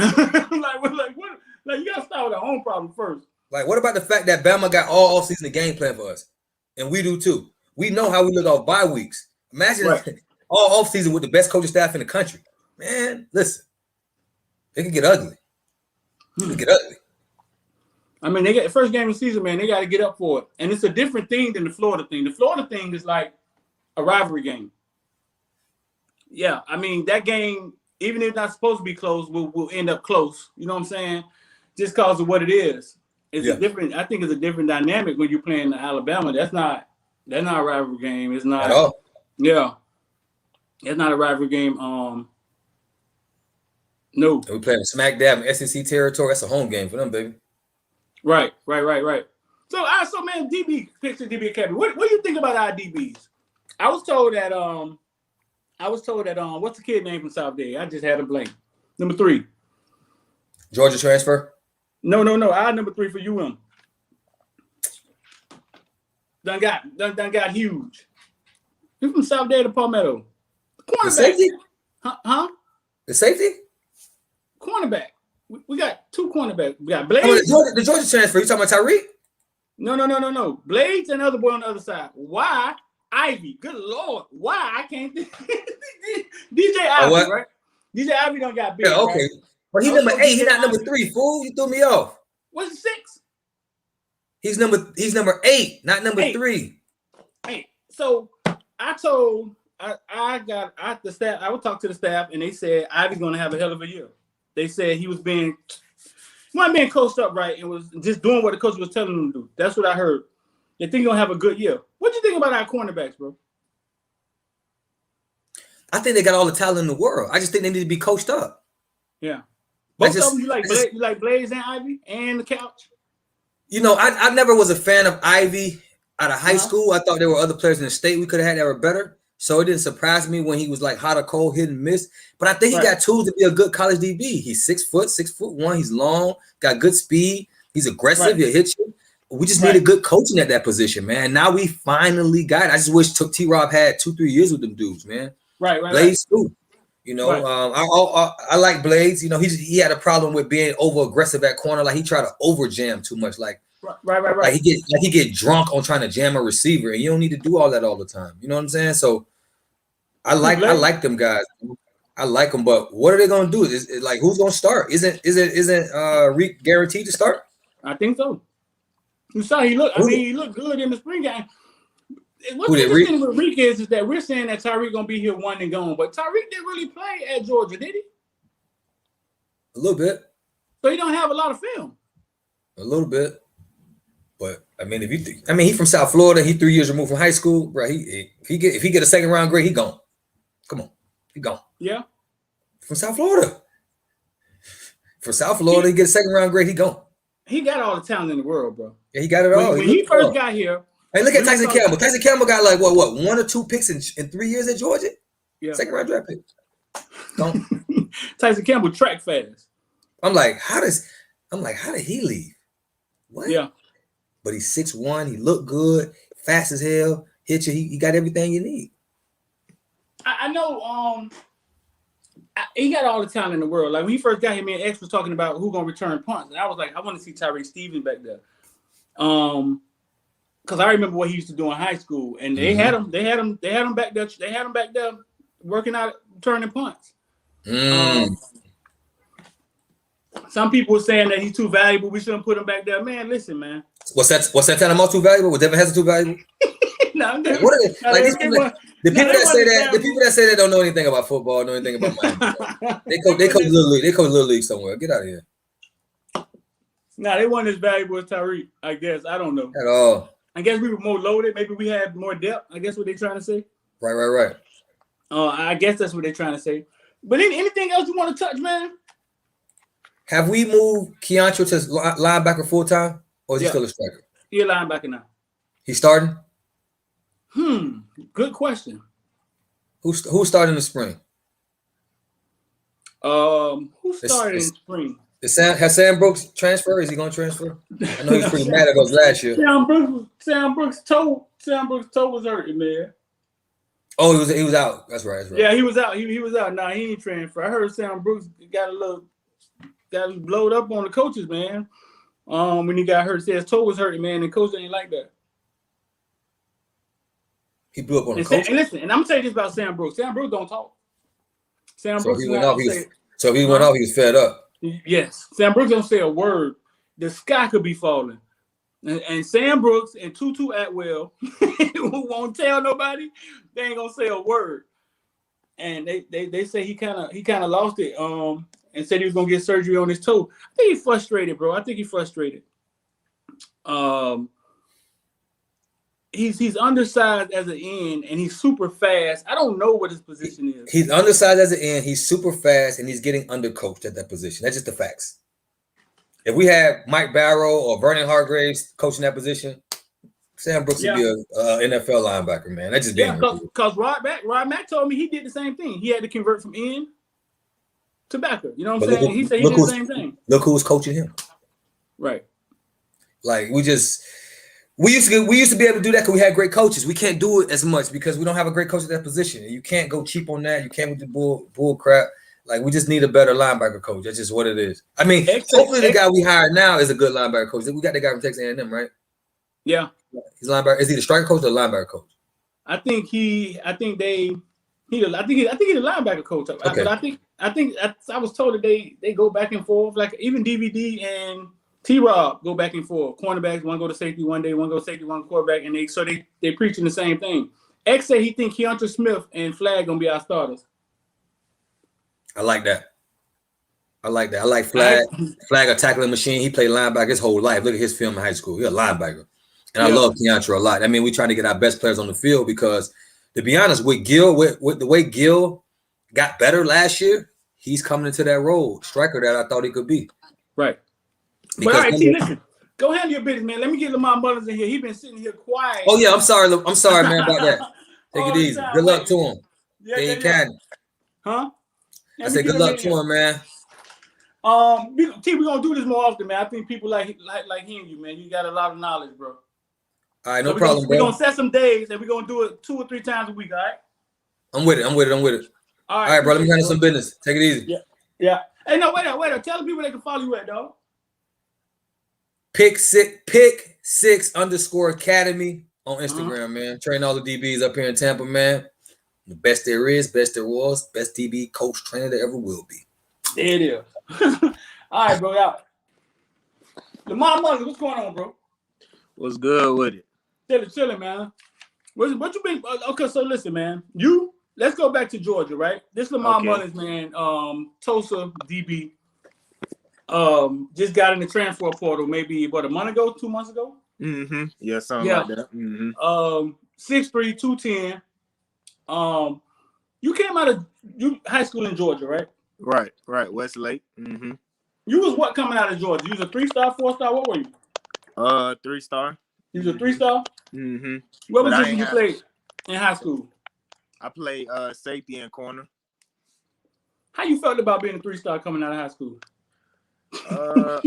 Like you got to start with our own problem first. Like, what about the fact that Bama got all offseason the game plan for us? And we do too. We know how we look off bye weeks. Imagine all offseason with the best coaching staff in the country. Man, listen. It can get ugly. It can get ugly. I mean, they got the first game of the season, man. They got to get up for it. And it's a different thing than the Florida thing. The Florida thing is like a rivalry game. Yeah, I mean, that game, even if it's not supposed to be close, will end up close. You know what I'm saying? Just because of what it is. It's a different, I think it's a different dynamic when you're playing in Alabama. That's not a rivalry game. It's not. At all. Yeah. It's not a rivalry game. No. We playing smack dab in SEC territory. That's a home game for them, baby. Right. So man, DB picture DB Academy. What do you think about our DBs? I was told that what's the kid name from South Day? I just had a blank. Number 3. Georgia transfer? No. I number 3 for UM. Done got huge. He's from South Day to Palmetto. The safety? Huh? The safety? Cornerback. We got 2 cornerbacks. We got Blades. The Georgia transfer. You talking about Tyreek? No. Blades and other boy on the other side. Why? Ivy. Good Lord. Why? I can't think. DJ Ivy, right? DJ Ivy don't got big. Yeah, okay. Right? But he's number 8. He's not number 3, fool. You threw me off. What's the 6? He's number 8, not number 3. Hey, so I would talk to the staff and they said Ivy's gonna have a hell of a year. They said he wasn't being coached up right and was just doing what the coach was telling him to do. That's what I heard. They think he's gonna have a good year. What do you think about our cornerbacks, bro? I think they got all the talent in the world. I just think they need to be coached up. Yeah. Both of them, you like Blaze and Ivy and the couch? You know, I never was a fan of Ivy out of high school. I thought there were other players in the state we could have had that were better. So it didn't surprise me when he was like hot or cold, hit and miss. But I think he got tools to be a good college DB. He's 6'1". He's long, got good speed. He's aggressive. He'll hit you. We just needed good coaching at that position, man. Now we finally got it. I just wish T-Rob had 2-3 years with them dudes, man. Right. Blades too. You know, I like Blades. You know, he had a problem with being over aggressive at corner. Like he tried to over jam too much. Like right. Like he get drunk on trying to jam a receiver, and you don't need to do all that all the time. You know what I'm saying? So I like them guys. I like them, but what are they gonna do? Is like who's gonna start? Isn't Reek guaranteed to start? I think so. You saw he looked good in the spring game. What's the thing with Reek is that we're saying that Tyreek gonna be here one and gone, but Tyreek didn't really play at Georgia, did he? A little bit. So he don't have a lot of film. A little bit. But I mean, he's from South Florida. He 3 years removed from high school, bro. If he get a second round grade, he gone. Come on, he gone. Yeah. From South Florida. For South Florida, he get a second round grade, he gone. He got all the talent in the world, bro. Yeah, he got it all. When he first got here. Hey, look at Tyson Campbell. Tyson Campbell got like what 1 or 2 picks in 3 years at Georgia. Yeah. Second round draft pick. Gone. Tyson Campbell track fast. I'm like, how did he leave? What? Yeah. But he's 6'1". He looked good, fast as hell. Hit you. He got everything you need. I know. He got all the talent in the world. Like when he first got here, me and X was talking about who gonna return punts, and I was like, I want to see Tyreek Stevens back there. Because I remember what he used to do in high school, and they had him back there. They had him back there working out, returning punts. Some people were saying that he's too valuable. We shouldn't put him back there. Man, listen, man. What's that telling him all too valuable? Was Devin Hester too valuable? No, Like, what are they, no, like they- these they people, want- the no, people they that want say his that, the bad people that say that don't know anything about football, know anything about Miami. Bro. They coach little league. They coach little league somewhere. Get out of here. Nah, they weren't as valuable as Tyreek, I guess. I don't know. At all. I guess we were more loaded. Maybe we had more depth. I guess what they're trying to say. Right. I guess that's what they're trying to say. But anything else you want to touch, man? Have we moved Keontra to linebacker full time, or is he Yeah. still a striker? You're a linebacker now. He's starting. Good question. Who's starting in the spring? Who started in spring? Has Sam Brooks transferred? Is he going to transfer? I know he was pretty mad at us last year. Sam Brooks' toe was hurting, man. Oh, he was out. That's right. Yeah, he was out. He was out. Nah, he ain't transfer. I heard Sam Brooks got blowed up on the coaches, man. When he got hurt, said his toe was hurting, man, and coach ain't like that. He blew up on the And coach. and listen, and I'm gonna tell you this about Sam Brooks. Sam Brooks don't talk. Sam So Brooks he is went not off. gonna say- So he went off. He was fed up. Yes, Sam Brooks don't say a word. The sky could be falling. And Sam Brooks and Tutu Atwell, who won't tell nobody, they ain't gonna say a word. And they say he kind of lost it. And said he was gonna get surgery on his toe. I think he's frustrated, bro. I think he's frustrated. He's undersized as an end, and he's super fast. I don't know what his position is. He's undersized as an end. He's super fast, and he's getting undercoached at that position. That's just the facts. If we had Mike Barrow or Vernon Hargraves coaching that position, Sam Brooks would be a NFL linebacker, man. That's just being because Rod Mack told me he did the same thing. He had to convert from end to backer. You know what I'm saying? He said he did the same thing. Look who's coaching him. Right. Like we used to be able to do that because we had great coaches. We can't do it as much because we don't have a great coach at that position. And you can't go cheap on that. You can't with the bull crap. Like we just need a better linebacker coach. That's just what it is. I mean, hopefully the guy we hired now is a good linebacker coach. We got the guy from Texas A&M, right? Yeah. He's linebacker. Is he the striker coach or the linebacker coach? I think he's a linebacker coach. Okay. But I was told that they go back and forth. Like even DVD and T-Rob go back and forth. Cornerbacks, one go to safety one day, one go to safety, one quarterback, and they preaching the same thing. X said he think Keontra Smith and Flag gonna be our starters. I like that. I like Flag. Flag a tackling machine. He played linebacker his whole life. Look at his film in high school. He's a linebacker. And I love Keontra a lot. I mean, we trying to get our best players on the field because, to be honest, with Gill, with the way Gill got better last year, he's coming into that role, striker that I thought he could be. Right. But all right, T, listen. Go handle your business, man. Let me get Lamar Mullins in here. He's been sitting here quiet. Oh, yeah, I'm sorry, man, about that. Take it easy. Good luck to him. Yeah, he can. Huh? I said good luck to him, man. T, we're gonna do this more often, man. I think people like hearing you, man. You got a lot of knowledge, bro. All right, no problem, bro. We're gonna set some days and we're gonna do it 2 or 3 times a week, all right? I'm with it. All right, bro. Let me handle some business. Take it easy. Yeah. Hey, no, wait up. Tell the people they can follow you at, dog. Pick six _ academy on Instagram, man. Train all the DBs up here in Tampa, man. The best there is, best there was, best DB coach trainer there ever will be. There it is. All right, bro. Out. Lamar Mullins, what's going on, bro? What's good with it? Chilling, man. What you been? Okay, so listen, man. Let's go back to Georgia, right? This Lamar Mullins, man. Tulsa DB. Just got in the transfer portal maybe a month ago, 2 months ago. Mm-hmm. Yeah, something like that. Mm-hmm. 6'3", 210. You came out of high school in Georgia, right? Right. Westlake. Mm-hmm. You was what coming out of Georgia? You was a 3-star, 4-star? What were you? 3-star. You was a 3-star? Mm-hmm. What position you played in high school? I played safety and corner. How you felt about being a 3-star coming out of high school?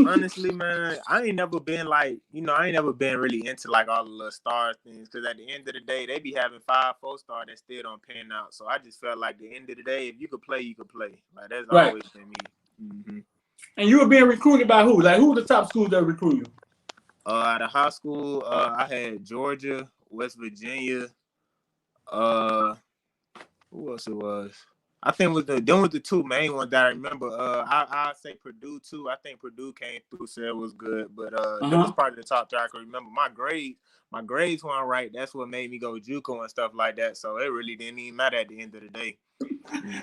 Honestly, man, I ain't never been really into like all the little star things because at the end of the day, they be having 5 4-star that still don't pan out. So I just felt like at the end of the day, if you could play, you could play. Like that's always been me. Mm-hmm. And you were being recruited by who? Like who were the top schools that recruit you? Out of high school, I had Georgia, West Virginia. Who else it was? I think them was the two main ones that I remember. I say Purdue too. I think Purdue came through, so it was good. But that was probably the top three I can remember. My grades weren't right. That's what made me go JUCO and stuff like that. So it really didn't even matter at the end of the day.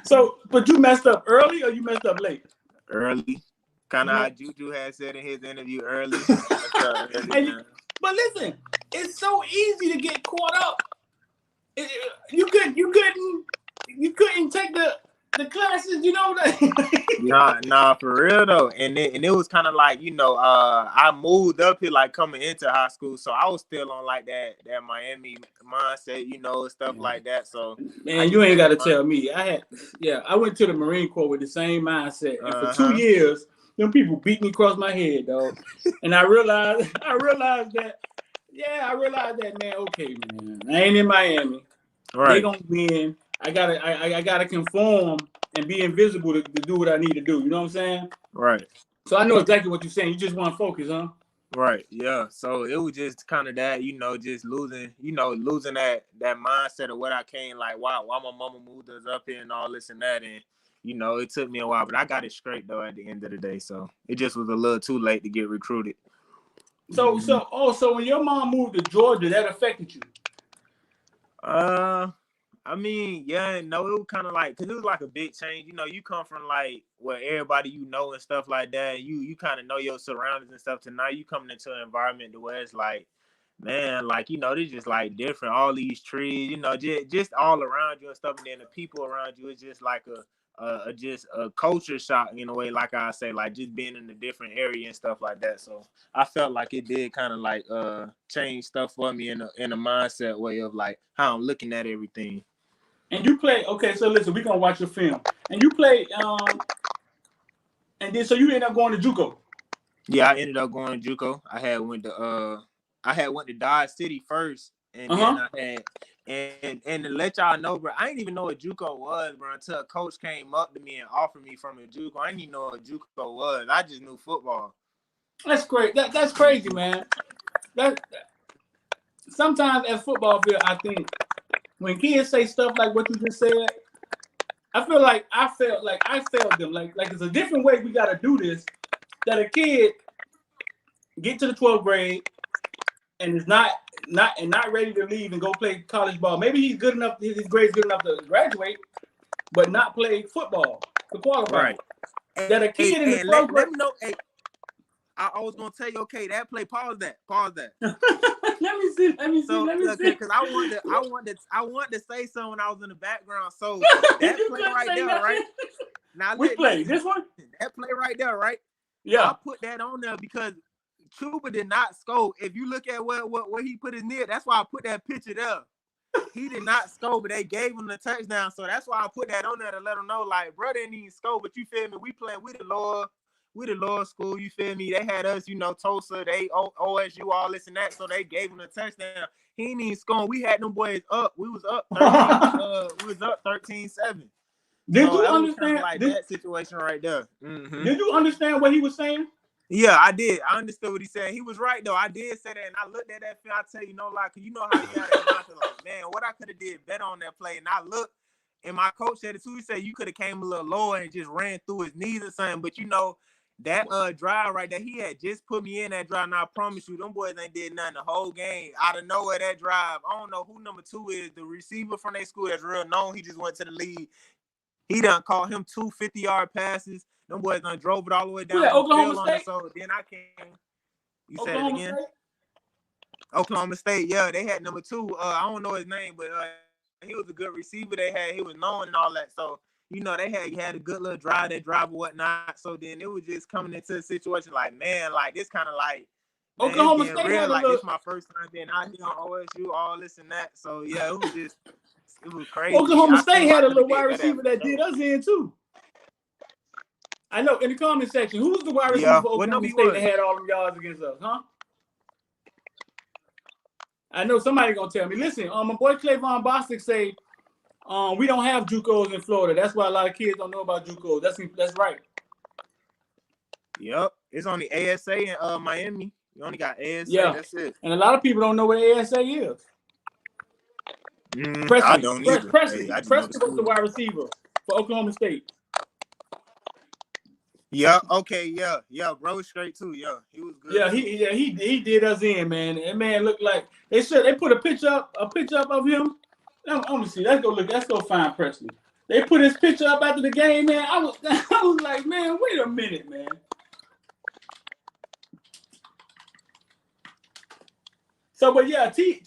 So, but you messed up early or you messed up late? Early. Kind of how Juju had said in his interview early. But listen, it's so easy to get caught up. You couldn't take the classes, you know that. Nah, for real though. And it was kind of like, I moved up here like coming into high school, so I was still on like that Miami mindset, stuff like that. So man, you ain't got to tell me. I went to the Marine Corps with the same mindset, and for 2 years, them people beat me across my head, dog. And I realized that, man. Okay, man, I ain't in Miami. Right. They gonna win. I gotta conform and be invisible to do what I need to do. You know what I'm saying? Right. So I know exactly what you're saying. You just want to focus, huh? Right. Yeah. So it was just kind of that, just losing that mindset of what I came like. Why my mama moved us up here and all this and that, and it took me a while, but I got it straight though at the end of the day. So it just was a little too late to get recruited. So when your mom moved to Georgia, that affected you? I mean, yeah and no, it was kind of like, because it was like a big change. You come from like where everybody and stuff like that. You kind of know your surroundings and stuff. To now you coming into an environment to where it's like, man, like, this just like different. All these trees, just all around you and stuff. And then the people around you is just like just a culture shock in a way, like I say, like just being in a different area and stuff like that. So I felt like it did kind of like change stuff for me in a mindset way of like how I'm looking at everything. And you play, okay, so listen, we're gonna watch your film. And you play, and then so you ended up going to JUCO. Yeah, I ended up going to JUCO. I had went to Dodge City first, and then and to let y'all know, bro, I didn't even know what JUCO was, bro, until a coach came up to me and offered me from a JUCO. I didn't even know what JUCO was. I just knew football. That's great. That's crazy, man. That sometimes at Footballville, I think when kids say stuff like what you just said, I felt like I failed them. Like it's a different way we got to do this. That a kid get to the 12th grade and is not ready to leave and go play college ball. Maybe he's good enough, his grade's good enough to graduate, but not play football to qualify. Right. That a kid in the 12th grade. Let me know. Hey, I was gonna tell you, okay, that play. Pause that. Let me see. Because I wanted to say something when I was in the background. So that play right there, right? Now, which play? This one? That play right there, right? Yeah. I put that on there because Chuba did not score. If you look at where he put his knee, that's why I put that picture there. He did not score, but they gave him the touchdown. So that's why I put that on there to let him know, like, bro, didn't even score, but you feel me? We playing with the lower school, you feel me? They had us, Tulsa, they OSU, all this and that, so they gave him a touchdown. He ain't even scoring. We had them boys up. We was up 13-7. Did you understand like that situation right there? Mm-hmm. Did you understand what he was saying? Yeah, I did. I understood what he said. He was right though. I did say that, and I looked at that film. I tell you, how you got that like, man, what I could have did better on that play. And I looked, and my coach said it too. He said you could have came a little lower and just ran through his knees or something. But that drive right there, he had just put me in that drive, and I promise you, them boys ain't did nothing the whole game. Out of nowhere, that drive, I don't know who number 2 is, the receiver from their school that's real known. He just went to the league. He done caught him 2 50-yard passes. Them boys done drove it all the way down. Oklahoma State. So then I came. You said it again? State? Oklahoma State, yeah. They had number 2. I don't know his name, but he was a good receiver they had. He was known and all that. So, they had a good little drive or whatnot. So then it was just coming into a situation like, man, like this kind of like Oklahoma State real, like this my first time being out here on OSU, all this and that. So yeah, it was crazy. Oklahoma State had a little wide receiver that did us in too. I know, in the comment section, who was the wide receiver for Oklahoma State that had all them yards against us, huh? I know somebody gonna tell me. Listen, my boy Clavon Bostic say, we don't have JUCOs in Florida. That's why a lot of kids don't know about JUCOs. That's right. Yep, it's only ASA in Miami. You only got ASA. Yeah, that's it. And a lot of people don't know what ASA is. I don't either. Preston was the wide receiver. for Oklahoma State. Yeah, okay, yeah, bro, straight too, yeah, he was good. Yeah, he did us in, man. That man looked like they put a picture up of him. Let me see. Let's go find Presley. They put his picture up after the game, man. I was like, man, wait a minute, man. So, but yeah, T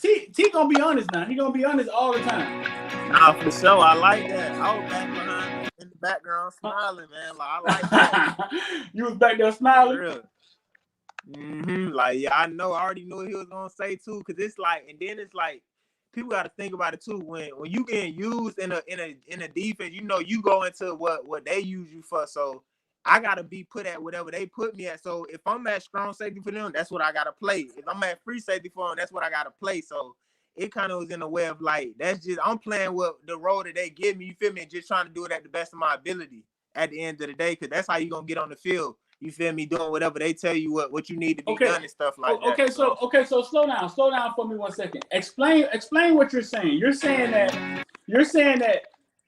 gonna be honest now. He gonna be honest all the time. Nah, for sure, I like that. I was back behind in the background smiling, man. Like I like that. You was back there smiling. For real. Like yeah, I already knew what he was gonna say too, cause it's like, and then it's like people got to think about it too. When you getting used in a defense, you know you go into what they use you for. So I gotta be put at whatever they put me at. So if I'm at strong safety for them, that's what I gotta play. If I'm at free safety for them, that's what I gotta play. So it kind of was in a way of like, that's just, I'm playing with the role that they give me, you feel me, and just trying to do it at the best of my ability at the end of the day, because that's how you're going to get on the field, you feel me, doing whatever they tell you what you need to be done and stuff like that. So slow down for me 1 second. Explain what you're saying. You're saying that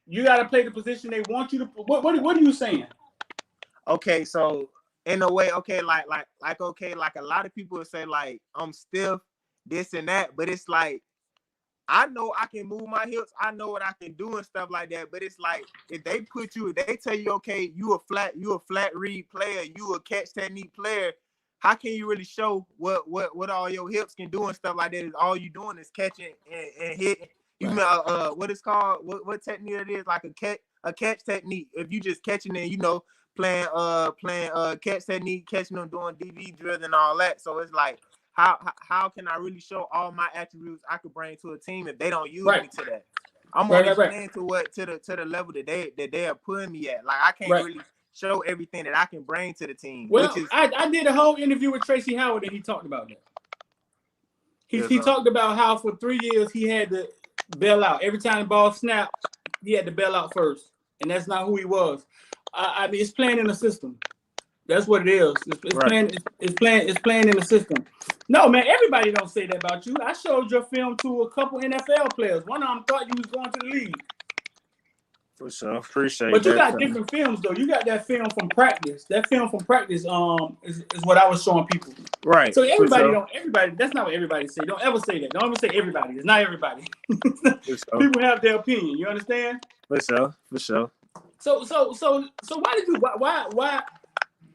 you got to play the position they want you to, what are you saying? Okay, so in a way, okay, like a lot of people would say like, I'm stiff, this and that, but it's like, I know I can move my hips. I know what I can do and stuff like that. But it's like if they tell you, okay, you a flat read player, you a catch technique player. How can you really show what all your hips can do and stuff like that? Is all you doing is catching and hitting. You know what it's called? What technique it is? Like a catch technique. If you just catching and playing catch technique, catching them doing DV drills and all that. So it's like. How can I really show all my attributes I could bring to a team if they don't use me to that? I'm only playing to the level that they are putting me at. Like I can't really show everything that I can bring to the team. Well, I did a whole interview with Tracy Howard and he talked about that. He talked about how for 3 years he had to bail out. Every time the ball snapped, he had to bail out first. And that's not who he was. I mean, it's playing in the system. That's what it is. It's playing in the system. No, man, everybody don't say that about you. I showed your film to a couple NFL players. One of them thought you was going to the league. For sure. Appreciate that. But you got different films, though. You got that film from practice. That film from practice is what I was showing people. Right. So everybody, that's not what everybody say. Don't ever say that. Don't ever say everybody. It's not everybody. People have their opinion. You understand? For sure. So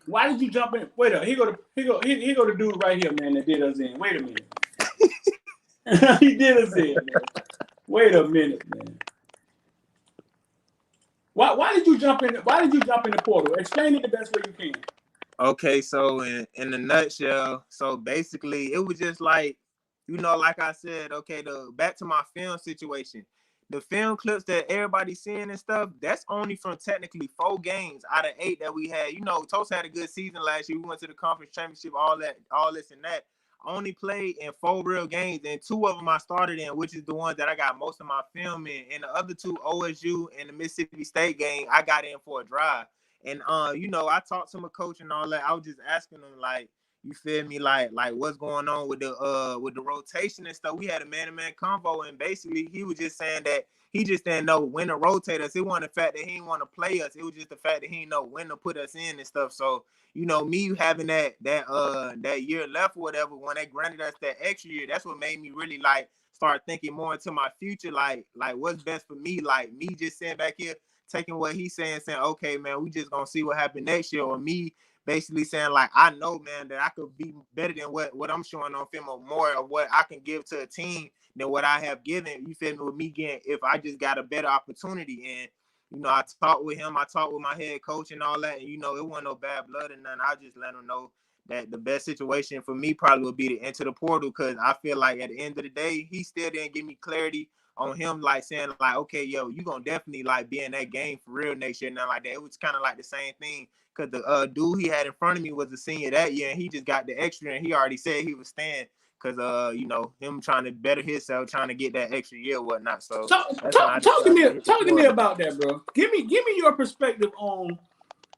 why did you jump in? Wait up, he go the dude right here, man, that did us in. Wait a minute. He did us in, man. Wait a minute, man. Why did you jump in? Why did you jump in the portal? Explain it the best way you can. Okay, so in a nutshell, so basically it was just like, like I said, okay, back to my film situation. The film clips that everybody's seeing and stuff, that's only from technically 4 games out of 8 that we had. Tulsa had a good season last year. We went to the conference championship, all this and that. I only played in 4 real games, and 2 of them I started in, which is the ones that I got most of my film in. And the other 2, OSU and the Mississippi State game, I got in for a drive. And I talked to my coach and all that. I was just asking them like, you feel me? Like what's going on with the rotation and stuff? We had a man-to-man convo, and basically he was just saying that he just didn't know when to rotate us. It wasn't the fact that he didn't want to play us. It was just the fact that he didn't know when to put us in and stuff. So, me having that year left or whatever, when they granted us that extra year, that's what made me really like start thinking more into my future. Like what's best for me? Like me just sitting back here taking what he's saying, okay, man, we just gonna see what happens next year, or me basically saying like, I know, man, that I could be better than what I'm showing on film, or more of what I can give to a team than what I have given. You feel me? With me getting, if I just got a better opportunity. And I talked with him, I talked with my head coach and all that, and it wasn't no bad blood or nothing. I just let him know that the best situation for me probably would be to enter the portal, because I feel like at the end of the day, he still didn't give me clarity on him, like saying like, okay, yo, you gonna definitely like be in that game for real next year, nothing like that. It was kind of like the same thing, because the dude he had in front of me was a senior that year, and he just got the extra, and he already said he was staying because him trying to better himself, trying to get that extra year or whatnot. So talk to me about that, bro. Give me your perspective on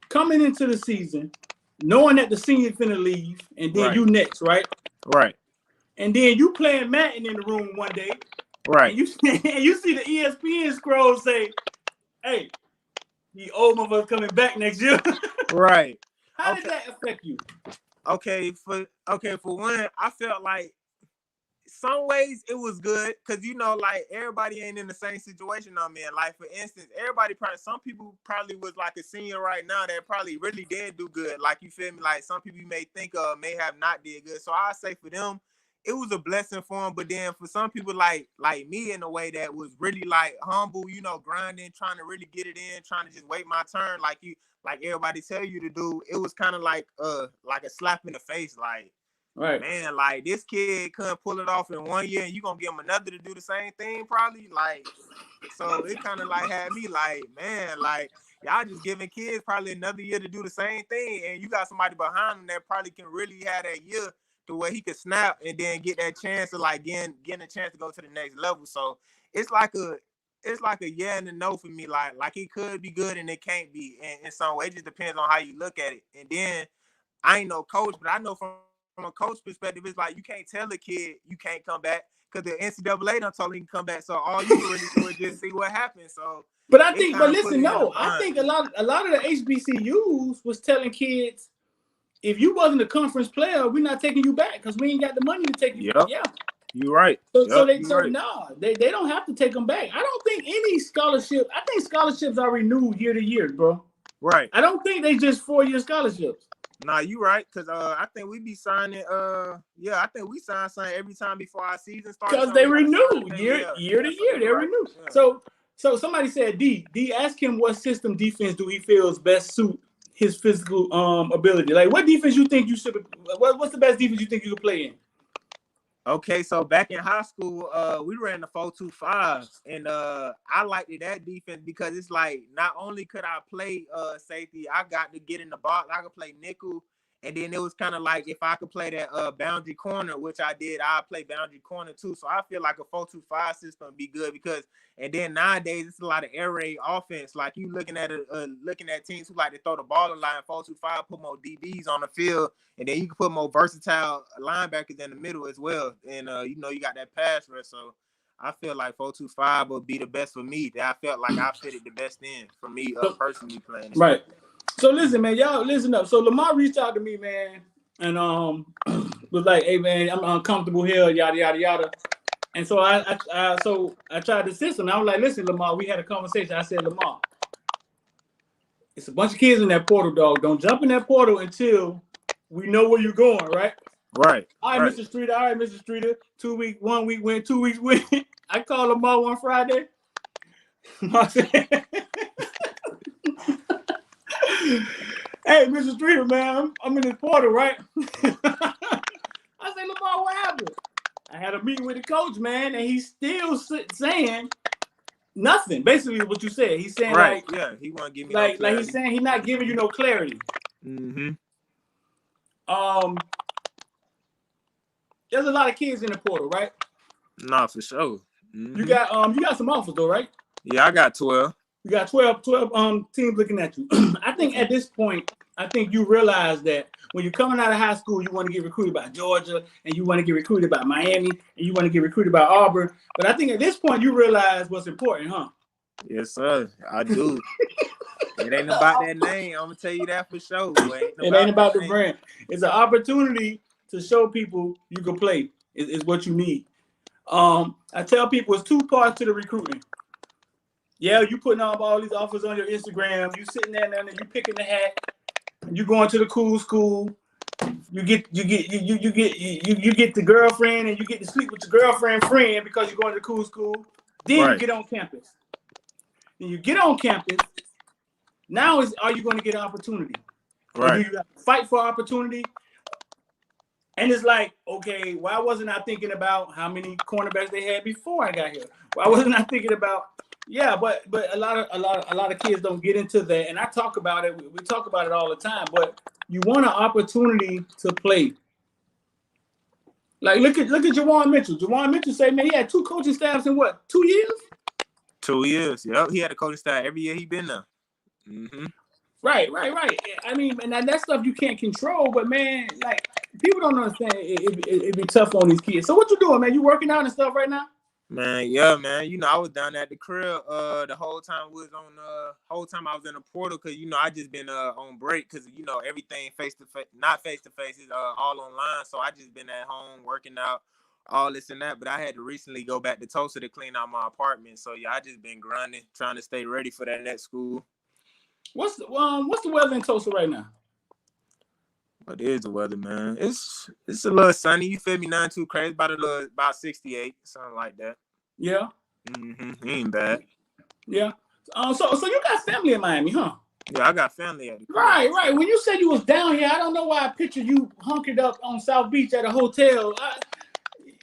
coming into the season, knowing that the senior finna leave, and then you next, right? Right. And then you playing Madden in the room one day. Right. And you see the ESPN scroll say, hey, the old motherfuckers coming back next year. Right. How did that affect you? Okay, for one, I felt like some ways it was good because like everybody ain't in the same situation I'm in. Like for instance, some people probably was like a senior right now that probably really did do good. Like you feel me? Like some people you may think of may have not did good. So I say for them, it was a blessing for them. But then for some people like me in a way that was really like humble, grinding, trying to really get it in, trying to just wait my turn, like everybody tell you to do. It was kind of like a slap in the face, like. Right. Man, like this kid couldn't pull it off in 1 year, and you gonna give him another to do the same thing, probably. Like, so it kind of like had me like, man, like y'all just giving kids probably another year to do the same thing, and you got somebody behind him that probably can really have that year to where he could snap and then get that chance to like getting a chance to go to the next level. So it's like a yeah and a no for me. Like it could be good and it can't be, and in some way it just depends on how you look at it. And then I ain't no coach, but I know from a coach perspective, it's like you can't tell a kid you can't come back because the NCAA done told him he can come back. So all you can really do is just see what happens. So, but I think a lot of the HBCUs was telling kids, if you wasn't a conference player, we're not taking you back because we ain't got the money to take you. Yep. Yeah, you're right. They don't have to take them back. I don't think any scholarship. I think scholarships are renewed year to year, bro. Right. I don't think they just 4-year scholarships. Nah, you right, because I think we be signing I think we sign something every time before our season starts. Because they renew year to year, they renew. Yeah. So somebody said D ask him what system defense do he feels best suit his physical ability. Like what defense you think you should what's the best defense you think you could play in? Okay, so back in high school, we ran the 4-2-5, and I liked that defense because it's like not only could I play safety, I got to get in the box. I could play nickel, and then it was kind of like if I could play that boundary corner, which I did, I play boundary corner too. So I feel like a 4-2-5 system would be good because, and then nowadays it's a lot of air raid offense. Like you looking at teams who like to throw the ball in line, 4-2-5, put more DBs on the field. And then you can put more versatile linebackers in the middle as well. And, you got that pass rush. So I feel like 4-2-5 would be the best for me. That I felt like I fitted the best in for me personally playing. Right. So listen, man, y'all listen up. So Lamar reached out to me, man, and was like, hey, man, I'm uncomfortable here, yada, yada, yada. And so I tried to assist him. I was like, listen, Lamar, we had a conversation. I said, Lamar, it's a bunch of kids in that portal, dog. Don't jump in that portal until we know where you're going, right? Right. All right, Mr. Streeter. All right, Mr. Streeter. 2 weeks, 1 week win, 2 weeks win. I called Lamar one Friday. I said, hey, Mr. Streeter, man, I'm in this portal, right? I said, Lamar, what happened? I had a meeting with the coach, man, and he's still saying nothing. Basically, what you said. He's saying, right, he won't give me no clarity. Like he's saying he's not giving you no clarity. Mm-hmm. There's a lot of kids in the portal, right? Nah, for sure. Mm-hmm. You got some offers though, right? Yeah, I got 12. You got 12 teams looking at you. I think at this point, I think you realize that when you're coming out of high school, you want to get recruited by Georgia, and you want to get recruited by Miami, and you want to get recruited by Auburn. But I think at this point, you realize what's important, huh? Yes, sir. I do. It ain't about that name. I'm gonna tell you that for sure. It ain't about the brand. It's an opportunity to show people you can play. Is what you need. I tell people it's two parts to the recruiting. Yeah, you putting up all these offers on your Instagram. You sitting there and you picking the hat. You going to the cool school. You get the girlfriend and you get to sleep with your girlfriend friend because you're going to the cool school. Then you get on campus. Then you get on campus. Now are you going to get an opportunity? Right. Or do you fight for opportunity? And it's like, okay, why wasn't I thinking about how many cornerbacks they had before I got here? Why wasn't I thinking about? Yeah, but a lot of kids don't get into that, and I talk about it. We talk about it all the time. But you want an opportunity to play. Like look at Jawan Mitchell. Jawan Mitchell say, man, he had 2 coaching staffs in what, 2 years? 2 years. Yep, he had a coaching staff every year he been there. Mm-hmm. Right. I mean, and that stuff you can't control, but man, like people don't understand. It'd be tough on these kids. So what you doing, man? You working out and stuff right now? Man, yeah, man. You know, I was down at the crib the whole time I was in the portal because I just been on break because everything face to face, not face to face, is all online. So I just been at home working out, all this and that. But I had to recently go back to Tulsa to clean out my apartment. So yeah, I just been grinding, trying to stay ready for that next school. What's the weather in Tulsa right now? What is the weather, man? It's a little sunny. You feel me? Not too crazy. About 68, something like that. Yeah. Ain't bad. Yeah. So you got family in Miami, huh? Yeah, I got family at the crib. Right. When you said you was down here, I don't know why I pictured you hunkered up on South Beach at a hotel.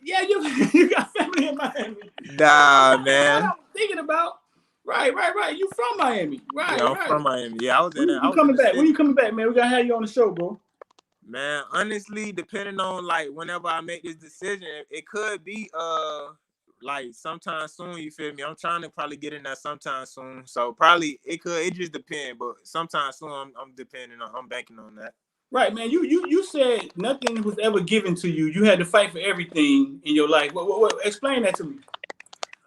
Yeah, you got family in Miami. Nah, man. That's what I'm thinking about. Right. You from Miami, right? Yeah, I'm from Miami. Yeah, I was in there. When you coming back? When you coming back, man? We gotta have you on the show, bro. Man, honestly, depending on like whenever I make this decision, it could be like sometime soon. You feel me? I'm trying to probably get in there sometime soon. So probably it just depends, but sometime soon I'm banking on that. Right, man. You said nothing was ever given to you. You had to fight for everything in your life. What explain that to me.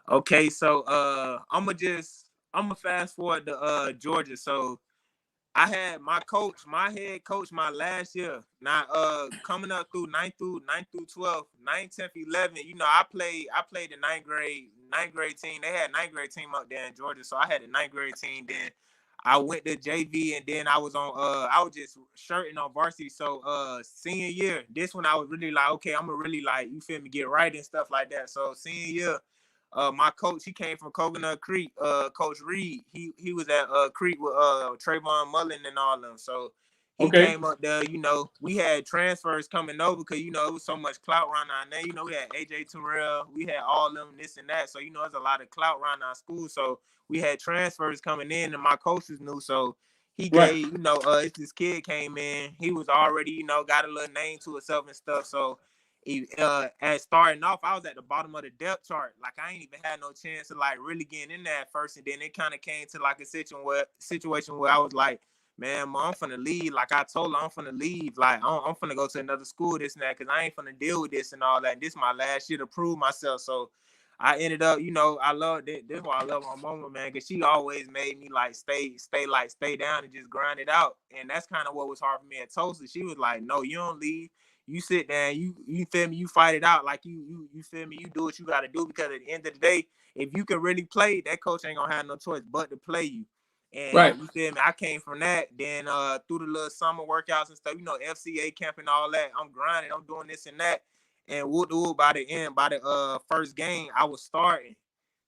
Okay, so I'm gonna fast forward to Georgia. So I had my head coach my last year. Now coming up through 9th through 12th, 9th, 10th, 11th, I played the 9th grade team. They had 9th grade team up there in Georgia. So I had the 9th grade team. Then I went to JV, and then I was just shirting on varsity. So senior year, this one I was really like, okay, I'm gonna really like, you feel me, get right and stuff like that. So senior year, my coach, he came from Coconut Creek, Coach Reed. He was at Creek with Lamar Mullins and all of them. So he came up there, we had transfers coming over because, it was so much clout around our name. We had AJ Terrell, we had all of them, this and that. So, there's a lot of clout around our school. So we had transfers coming in, and my coaches knew. So he gave, this kid came in, he was already, got a little name to himself and stuff. So as starting off, I was at the bottom of the depth chart. Like I ain't even had no chance to like really get in there at first, and then it kind of came to like a situation where I was like, man, I'm finna leave. Like I told her, I'm finna leave. Like I'm finna go to another school, this and that, because I ain't finna deal with this and all that. This is my last year to prove myself. So I ended up, I love it. This is why I love my mama, man, because she always made me like stay down and just grind it out. And that's kind of what was hard for me at Tulsa. She was like, no, you don't leave. You sit down, you feel me, you fight it out. Like you feel me, you do what you gotta do, because at the end of the day, if you can really play, that coach ain't gonna have no choice but to play you. And you feel me, I came from that. Then through the little summer workouts and stuff, FCA camp and all that, I'm grinding, I'm doing this and that. And by the first game, I was starting.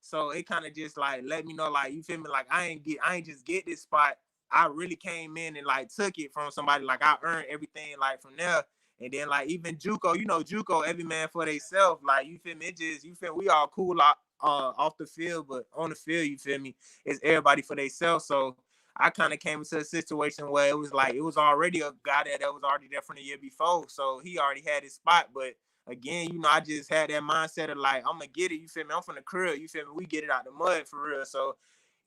So it kind of just like let me know, like, you feel me, like I ain't just get this spot. I really came in and like took it from somebody. Like I earned everything like from there. And then like even JUCO, JUCO, every man for theyself. Like, you feel me? It just, you feel we all cool off the field, but on the field, you feel me, it's everybody for themselves. So I kind of came into a situation where it was already a guy that was already there from the year before. So he already had his spot. But again, I just had that mindset of like, I'm gonna get it, you feel me? I'm from the crib, you feel me? We get it out the mud for real. So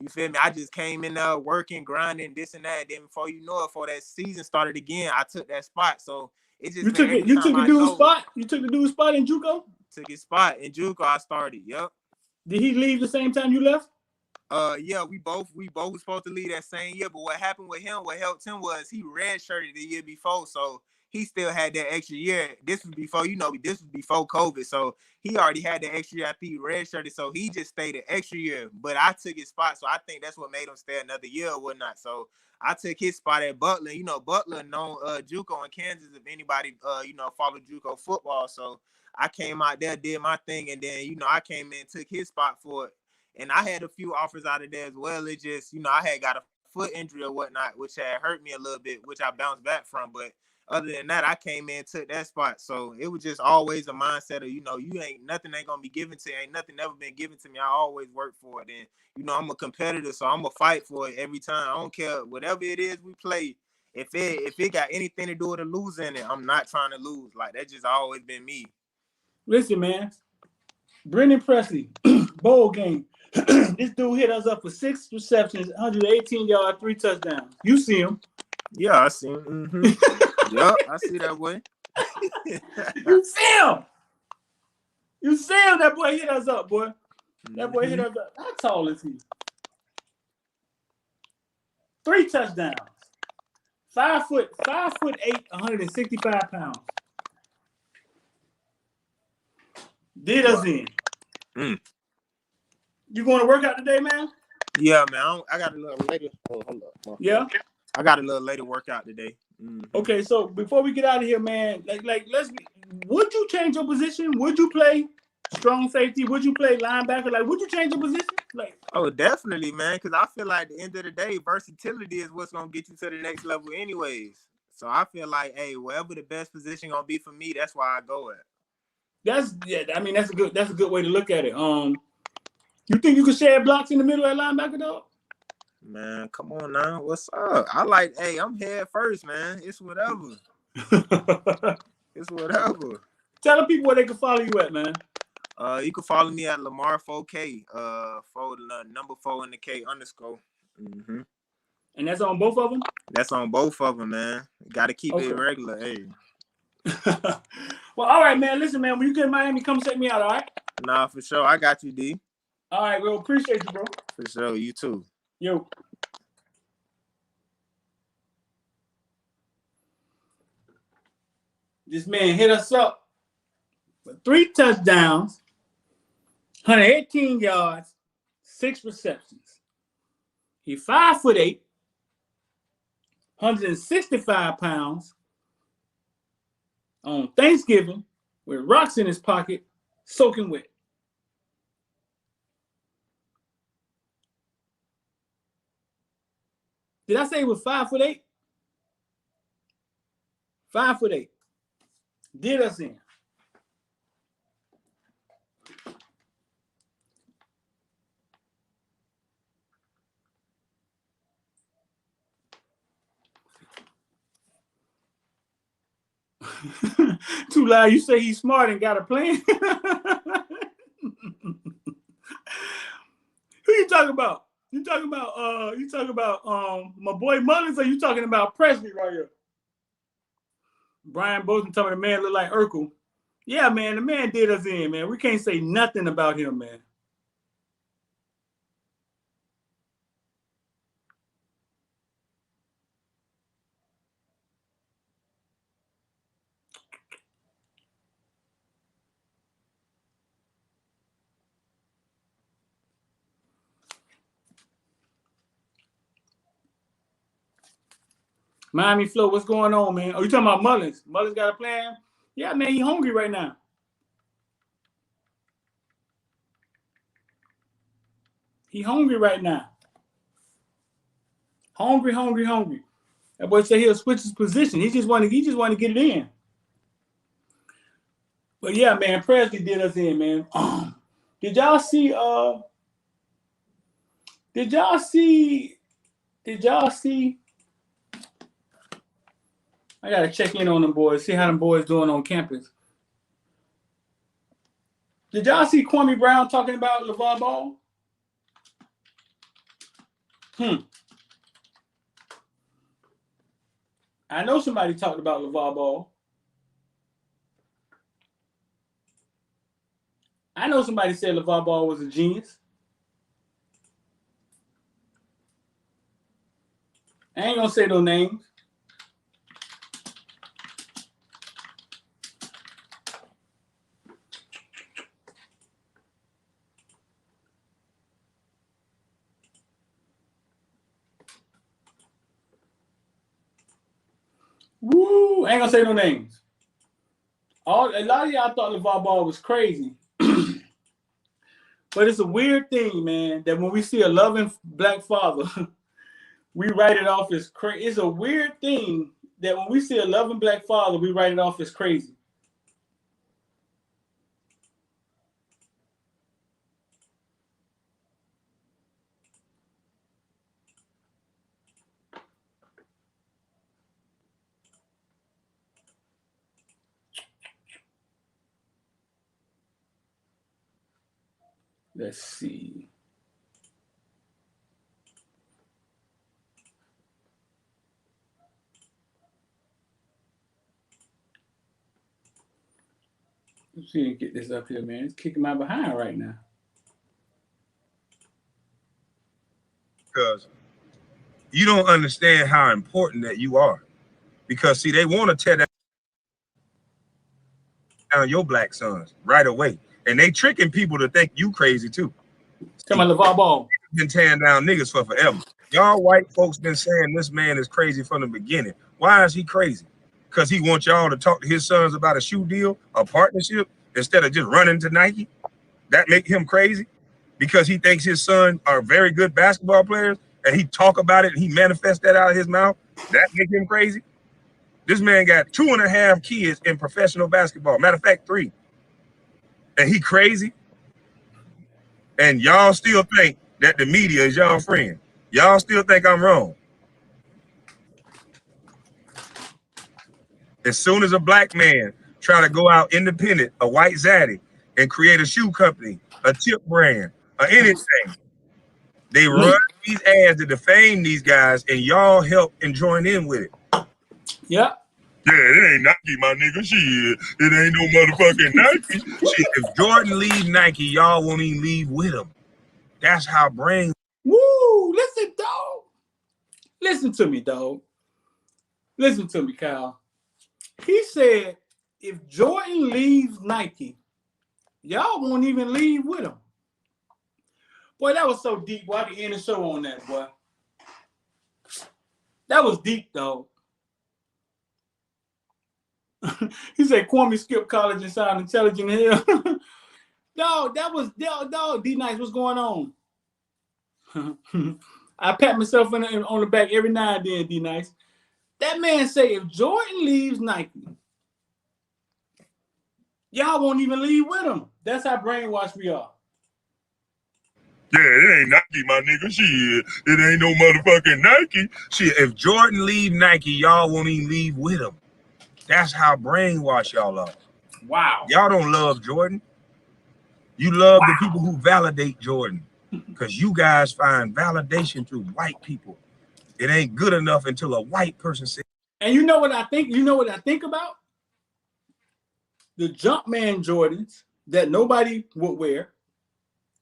you feel me? I just came in there working, grinding, this and that. Then before you know it, before that season started again, I took that spot. So it just, you took the dude's spot? You took the dude's spot in JUCO? Took his spot in JUCO. I started. Yep. Did he leave the same time you left? Yeah, we both were supposed to leave that same year. But what happened with him, what helped him was he redshirted the year before, so he still had that extra year. This was before, this was before COVID, so he already had that extra year after he redshirted. So he just stayed an extra year. But I took his spot, so I think that's what made him stay another year or whatnot. So I took his spot at Butler. Butler known JUCO in Kansas. If anybody followed JUCO football, so I came out there, did my thing, and then I came in, took his spot for it. And I had a few offers out of there as well. It just, I had got a foot injury or whatnot, which had hurt me a little bit, which I bounced back from. But other than that, I came in, took that spot. So it was just always a mindset of, nothing ain't gonna be given to you. Ain't nothing ever been given to me. I always work for it. And I'm a competitor, so I'm gonna fight for it every time. I don't care whatever it is we play. If it got anything to do with a losing it, I'm not trying to lose. Like, that's just always been me. Listen, man, Brendan Presley, bowl game. This dude hit us up for 6 receptions, 118 yards, 3 touchdowns. You see him? Yeah, I see him. Mm-hmm. Yep, I see that way. You see him? You see him? That boy hit us up, boy. That boy hit us up. How tall is he? 3 touchdowns. 5'8", 165 pounds. Did us in. You going to work out today, man? Yeah, man. I got a little later. Oh, hold up. Yeah. I got a little later workout today. Okay, so before we get out of here, man, would you change your position? Would you play strong safety? Would you play linebacker? Like, would you change your position? Like, oh, definitely, man. Because I feel like at the end of the day, versatility is what's gonna get you to the next level, anyways. So I feel like, hey, whatever the best position gonna be for me, that's where I go at. that's a good way to look at it. You think you could share blocks in the middle at linebacker, though? Man, come on now. What's up? I'm head first, man. It's whatever. It's whatever. Tell the people where they can follow you at, man. You can follow me at Lamar 4K. For the number 4 in the K _. And that's on both of them? That's on both of them, man. Got to keep it regular. Hey. Well, all right, man. Listen, man. When you get in Miami, come check me out, all right? Nah, for sure. I got you, D. All right, bro. Appreciate you, bro. For sure. You too. Yo. This man hit us up for 3 touchdowns, 118 yards, 6 receptions. He's 5'8", 165 pounds. On Thanksgiving, with rocks in his pocket, soaking wet. Did I say he was 5'8"? 5'8". Did us in. Too loud. You say he's smart and got a plan. Who you talking about? You talking about my boy Mullins, or you talking about Presley right here? Brian Bolton talking the man look like Urkel. Yeah, man, the man did us in, man. We can't say nothing about him, man. Miami Flow, what's going on, man? Oh, you talking about Mullins? Mullins got a plan? Yeah, man, he hungry right now. He hungry right now. Hungry. That boy said he'll switch his position. He just want to get it in. But yeah, man, Presley did us in, man. Did y'all see? Did y'all see? I gotta check in on them boys, see how them boys doing on campus. Did y'all see Kwame Brown talking about LeVar Ball? I know somebody talked about LeVar Ball. I know somebody said LeVar Ball was a genius. I ain't gonna say no names. Woo! I ain't gonna say no names. A lot of y'all thought LeVar Ball was crazy. But it's a weird thing, man, that when we see a loving black father, we write it off as crazy. It's a weird thing that when we see a loving black father, we write it off as crazy. Let's see. Let's see and get this up here, man. It's kicking my behind right now. Because you don't understand how important that you are. Because see, they want to tear down your black sons right away. And they tricking people to think you crazy too. Come on, LeVar Ball. Been tearing down niggas for forever. Y'all white folks been saying this man is crazy from the beginning. Why is he crazy? Because he wants y'all to talk to his sons about a shoe deal, a partnership, instead of just running to Nike. That make him crazy? Because he thinks his son are very good basketball players and he talk about it and he manifests that out of his mouth. That make him crazy? This man got 2.5 kids in professional basketball. Matter of fact, 3. And he crazy? And y'all still think that the media is y'all friend. Y'all still think I'm wrong. As soon as a black man try to go out independent, a white zaddy, and create a shoe company, a tip brand, or anything, they run these ads to defame these guys, and y'all help and join in with it. Yep. Yeah, it ain't Nike, my nigga. Shit, it ain't no motherfucking Nike. Shit, if Jordan leave Nike, y'all won't even leave with him. That's how brain. Woo! Listen, dog. Listen to me, dog. Listen to me, Kyle. He said, if Jordan leaves Nike, y'all won't even leave with him. Boy, that was so deep. Boy, I could end the show on that, boy. That was deep, dog. He said Kwame skipped college and sound intelligent hell. Dog, that was dog. D-Nice, what's going on? I pat myself on the back every now and then, D-Nice. That man say if Jordan leaves Nike, y'all won't even leave with him. That's how brainwashed we are. Yeah, it ain't Nike, my nigga. Shit, it ain't no motherfucking Nike. Shit, if Jordan leave Nike, y'all won't even leave with him. That's how brainwashed y'all are. Wow. Y'all don't love Jordan. You love the people who validate Jordan. Because you guys find validation through white people. It ain't good enough until a white person says. And you know what I think? You know what I think about? The Jumpman Jordans that nobody would wear,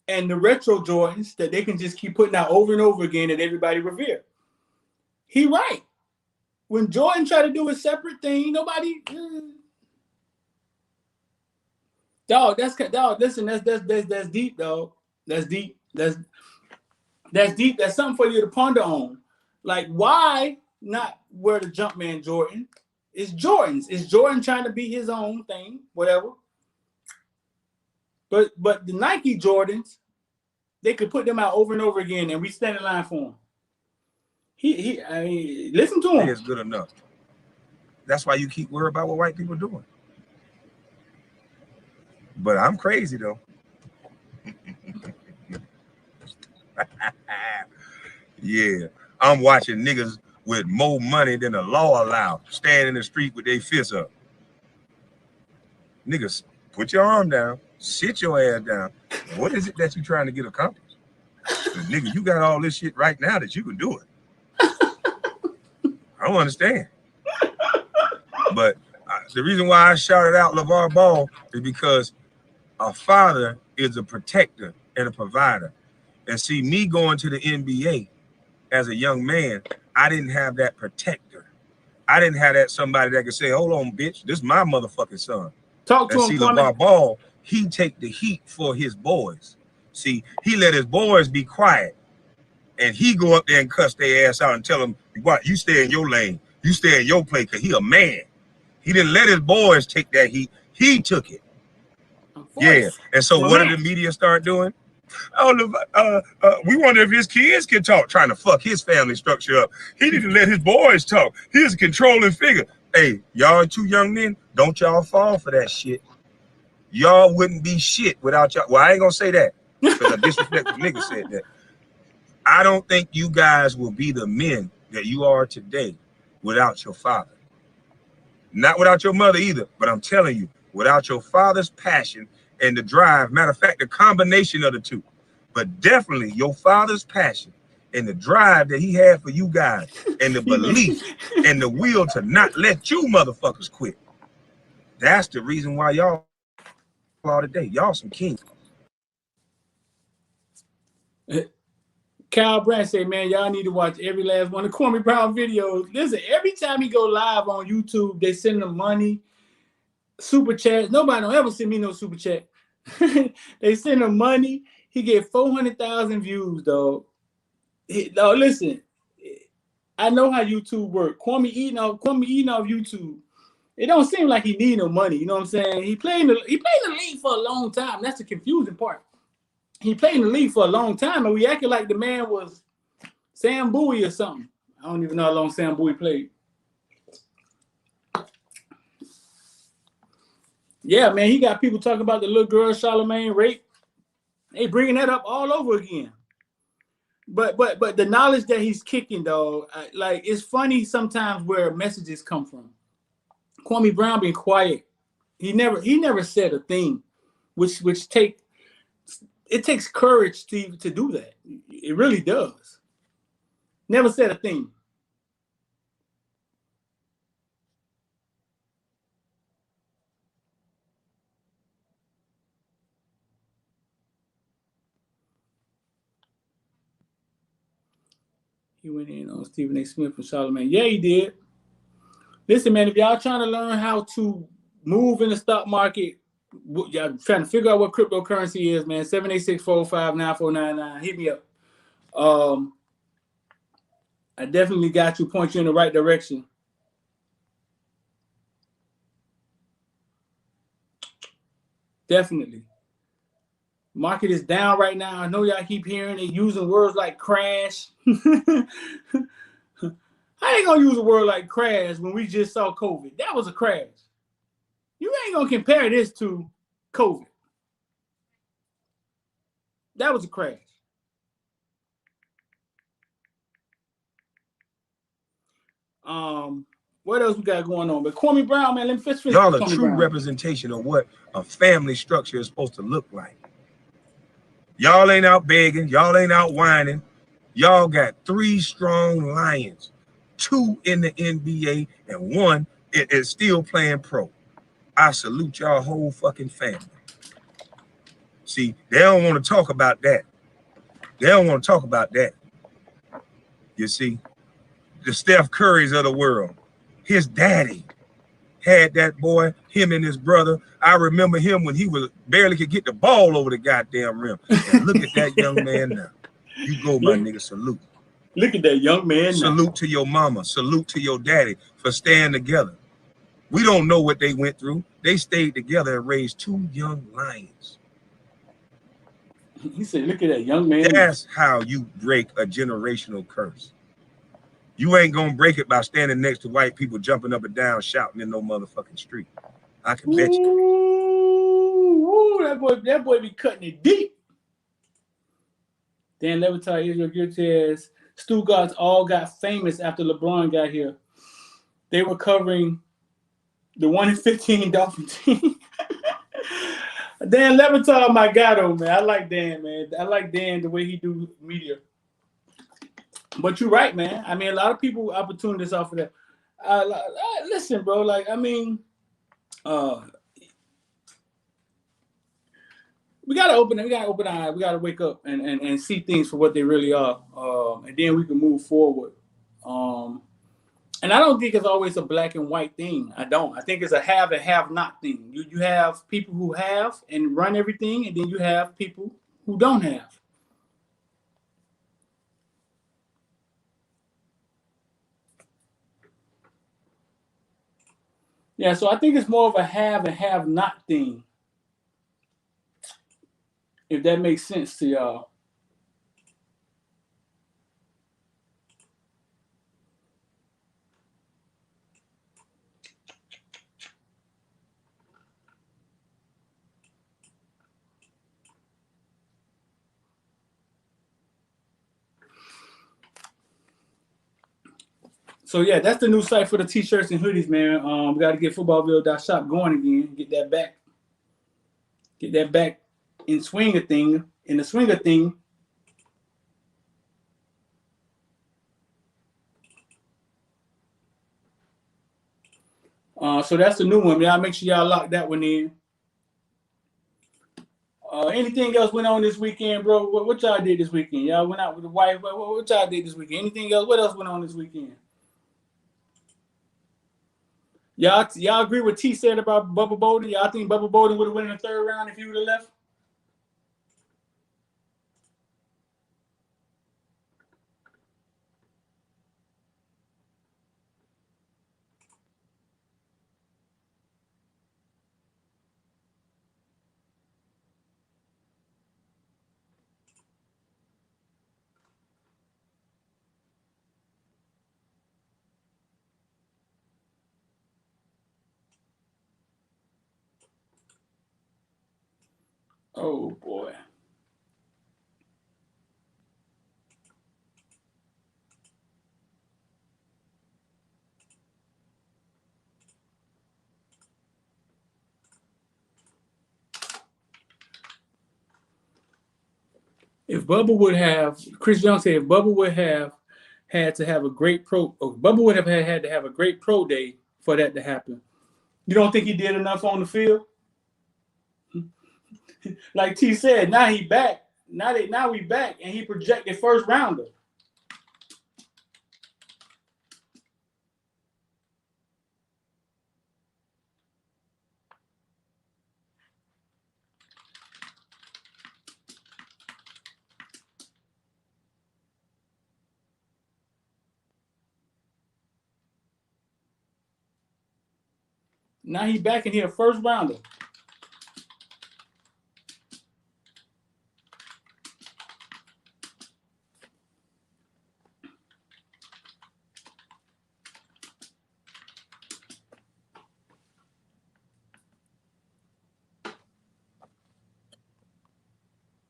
and the retro Jordans that they can just keep putting out over and over again that everybody revere. He right. When Jordan tried to do a separate thing, nobody. Dog, listen, that's deep, dog. That's deep. That's deep. That's something for you to ponder on. Like, why not wear the Jumpman Jordan? It's Jordan's. It's Jordan trying to be his own thing, whatever. But the Nike Jordans, they could put them out over and over again, and we stand in line for him. I mean, listen to him. It's good enough. That's why you keep worrying about what white people are doing. But I'm crazy though. Yeah, I'm watching niggas with more money than the law allows stand in the street with their fists up. Niggas, put your arm down, sit your ass down. What is it that you're trying to get accomplished? Nigga, you got all this shit right now that you can do it. I don't understand. But the reason why I shouted out LeVar Ball is because a father is a protector and a provider. And see, me going to the NBA as a young man, I didn't have that protector. I didn't have that somebody that could say, hold on, bitch, this is my motherfucking son. Talk to him, see, LeVar Ball, he take the heat for his boys. See, he let his boys be quiet. And he go up there and cuss their ass out and tell them, what, you stay in your lane. You stay in your place because he a man. He didn't let his boys take that heat. He took it. Yeah. And so what did the media start doing? Oh, we wonder if his kids can talk, trying to fuck his family structure up. He didn't let his boys talk. He's a controlling figure. Hey, y'all 2 young men, don't y'all fall for that shit. Y'all wouldn't be shit without y'all. Well, I ain't gonna say that because a disrespectful nigga said that. I don't think you guys will be the men that you are today without your father. Not without your mother either, but I'm telling you, without your father's passion and the drive, matter of fact, the combination of the two, but definitely your father's passion and the drive that he had for you guys and the belief and the will to not let you motherfuckers quit. That's the reason why y'all all today. Y'all some kings. Kyle Brandt say, man, y'all need to watch every last one of Kwame Brown videos. Listen, every time he go live on YouTube, they send him money, super chat. Nobody don't ever send me no super chat. They send him money. He get 400,000 views, dog. No, listen, I know how YouTube work. Kwame eating off YouTube. It don't seem like he need no money. You know what I'm saying? He played in the league for a long time. That's the confusing part. He played in the league for a long time, and we acted like the man was Sam Bowie or something. I don't even know how long Sam Bowie played. Yeah, man, he got people talking about the little girl Charlamagne rape. They bringing that up all over again. But the knowledge that he's kicking, though, like it's funny sometimes where messages come from. Kwame Brown being quiet. He never said a thing, which takes courage to do that. It really does. Never said a thing. He went in on Stephen A. Smith and Charlamagne. Yeah, he did. Listen, man, if y'all trying to learn how to move in the stock market, y'all trying to figure out what cryptocurrency is, man, 786-405-9499. Hit me up. I definitely got you, point you in the right direction. Definitely. Market is down right now. I know y'all keep hearing it, using words like crash. I ain't gonna use a word like crash when we just saw COVID. That was a crash. You ain't gonna compare this to COVID. That was a crash. What else we got going on? But Kwame Brown, man, let me finish. Y'all a true representation of what a family structure is supposed to look like. Y'all ain't out begging. Y'all ain't out whining. Y'all got 3 strong lions, 2 in the NBA and 1 is still playing pro. I salute y'all whole fucking family. See, they don't want to talk about that. They don't want to talk about that. You see, the Steph Currys of the world, his daddy had that boy, him and his brother. I remember him when he was barely could get the ball over the goddamn rim. And look at that young man now. You go, my nigga, salute. Look at that young man. Salute to your mama. Salute to your daddy for staying together. We don't know what they went through. They stayed together and raised 2 young lions. He said, look at that young man. That's how you break a generational curse. You ain't gonna break it by standing next to white people jumping up and down, shouting in no motherfucking street. I can bet you. Ooh, that boy be cutting it deep. Dan Levitard, Israel Gutierrez, Stu Gods all got famous after LeBron got here. They were covering the 1-15 Dolphin team. Dan Levitard, my guy, though, man. I like Dan, man. I like Dan the way he do media. But you're right, man. I mean, a lot of people opportunities off of that. Listen, bro. Like, I mean, we gotta open eye. We gotta wake up and see things for what they really are, and then we can move forward. And I don't think it's always a black and white thing. I don't. I think it's a have and have not thing. You have people who have and run everything, and then you have people who don't have. Yeah, so I think it's more of a have and have not thing. If that makes sense to y'all. So yeah, that's the new site for the t-shirts and hoodies, man. We got to get footballville.shop going again. Get that back. Get that back in the swing of thing. So that's the new one. Y'all make sure y'all lock that one in. Anything else went on this weekend, bro? What y'all did this weekend? Y'all went out with the wife. What y'all did this weekend? Anything else? What else went on this weekend? Y'all agree with T said about Bubba Bolden? Y'all think Bubba Bolden would have won in the third round if he would have left? Oh boy. If Bubba would have, Chris Young said, if Bubba would have had to have a great Bubba would have had to have a great pro day for that to happen. You don't think he did enough on the field? Like T said, now he back. Now we back, and he projected first rounder. Now he back in here, first rounder.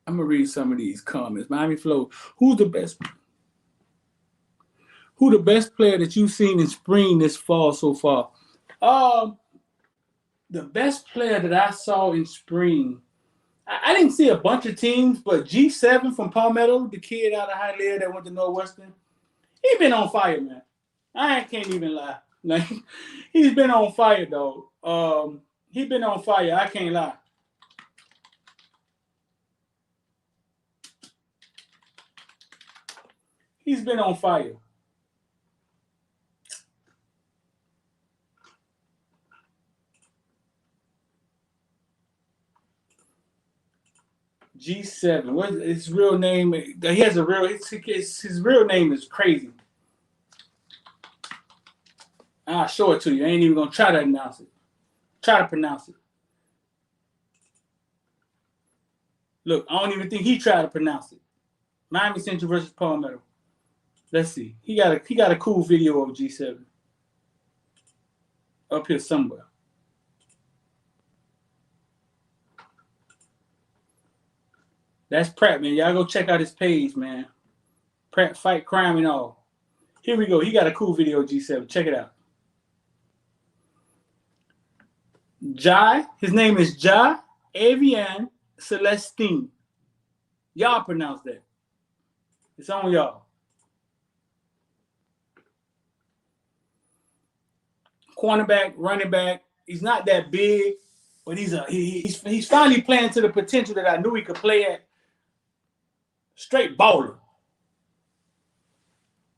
I'm gonna read some of these comments. Miami Flow, who the best player that you've seen in spring this fall so far? The best player that I saw in spring, I didn't see a bunch of teams, but G7 from Palmetto, the kid out of Hialeah that went to Northwestern, he been on fire, man. I can't even lie. Like, he's been on fire, though. He been on fire. I can't lie. He's been on fire. G7. What is his real name? He has a real. His real name is crazy. I'll show it to you. I ain't even gonna try to announce it. Try to pronounce it. Look, I don't even think he tried to pronounce it. Miami Central versus Palmetto. Let's see. He got a cool video of G7 up here somewhere. That's Pratt, man. Y'all go check out his page, man. Pratt Fight Crime and all. Here we go. He got a cool video of G7. Check it out. Jai. His name is Jai Avian Celestine. Y'all pronounce that. It's on y'all. Cornerback, running back. He's not that big, but he's finally playing to the potential that I knew he could play at. Straight baller.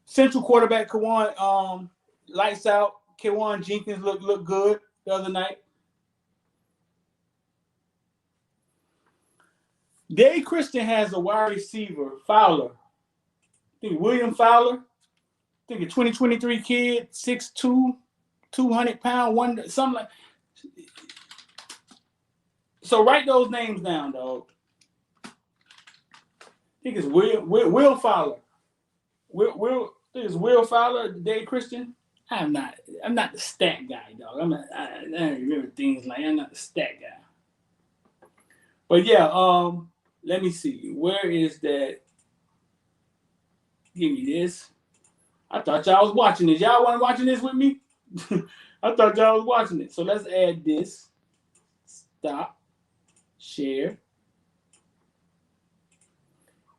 Central quarterback Kawan, lights out. Kawan Jenkins looked good the other night. Dave Christian has a wide receiver, Fowler. I think William Fowler. I think a 2023 kid, 6'2", 200 pound, something like. So write those names down, dog. I think it's Will Fowler. I think it's Will Fowler, Dave Christian. I'm not the stat guy, dog. I don't remember things like I'm not the stat guy. But yeah, let me see. Where is that? Give me this. I thought y'all was watching this. Y'all weren't watching this with me? I thought y'all was watching it. So let's add this. Stop. Share.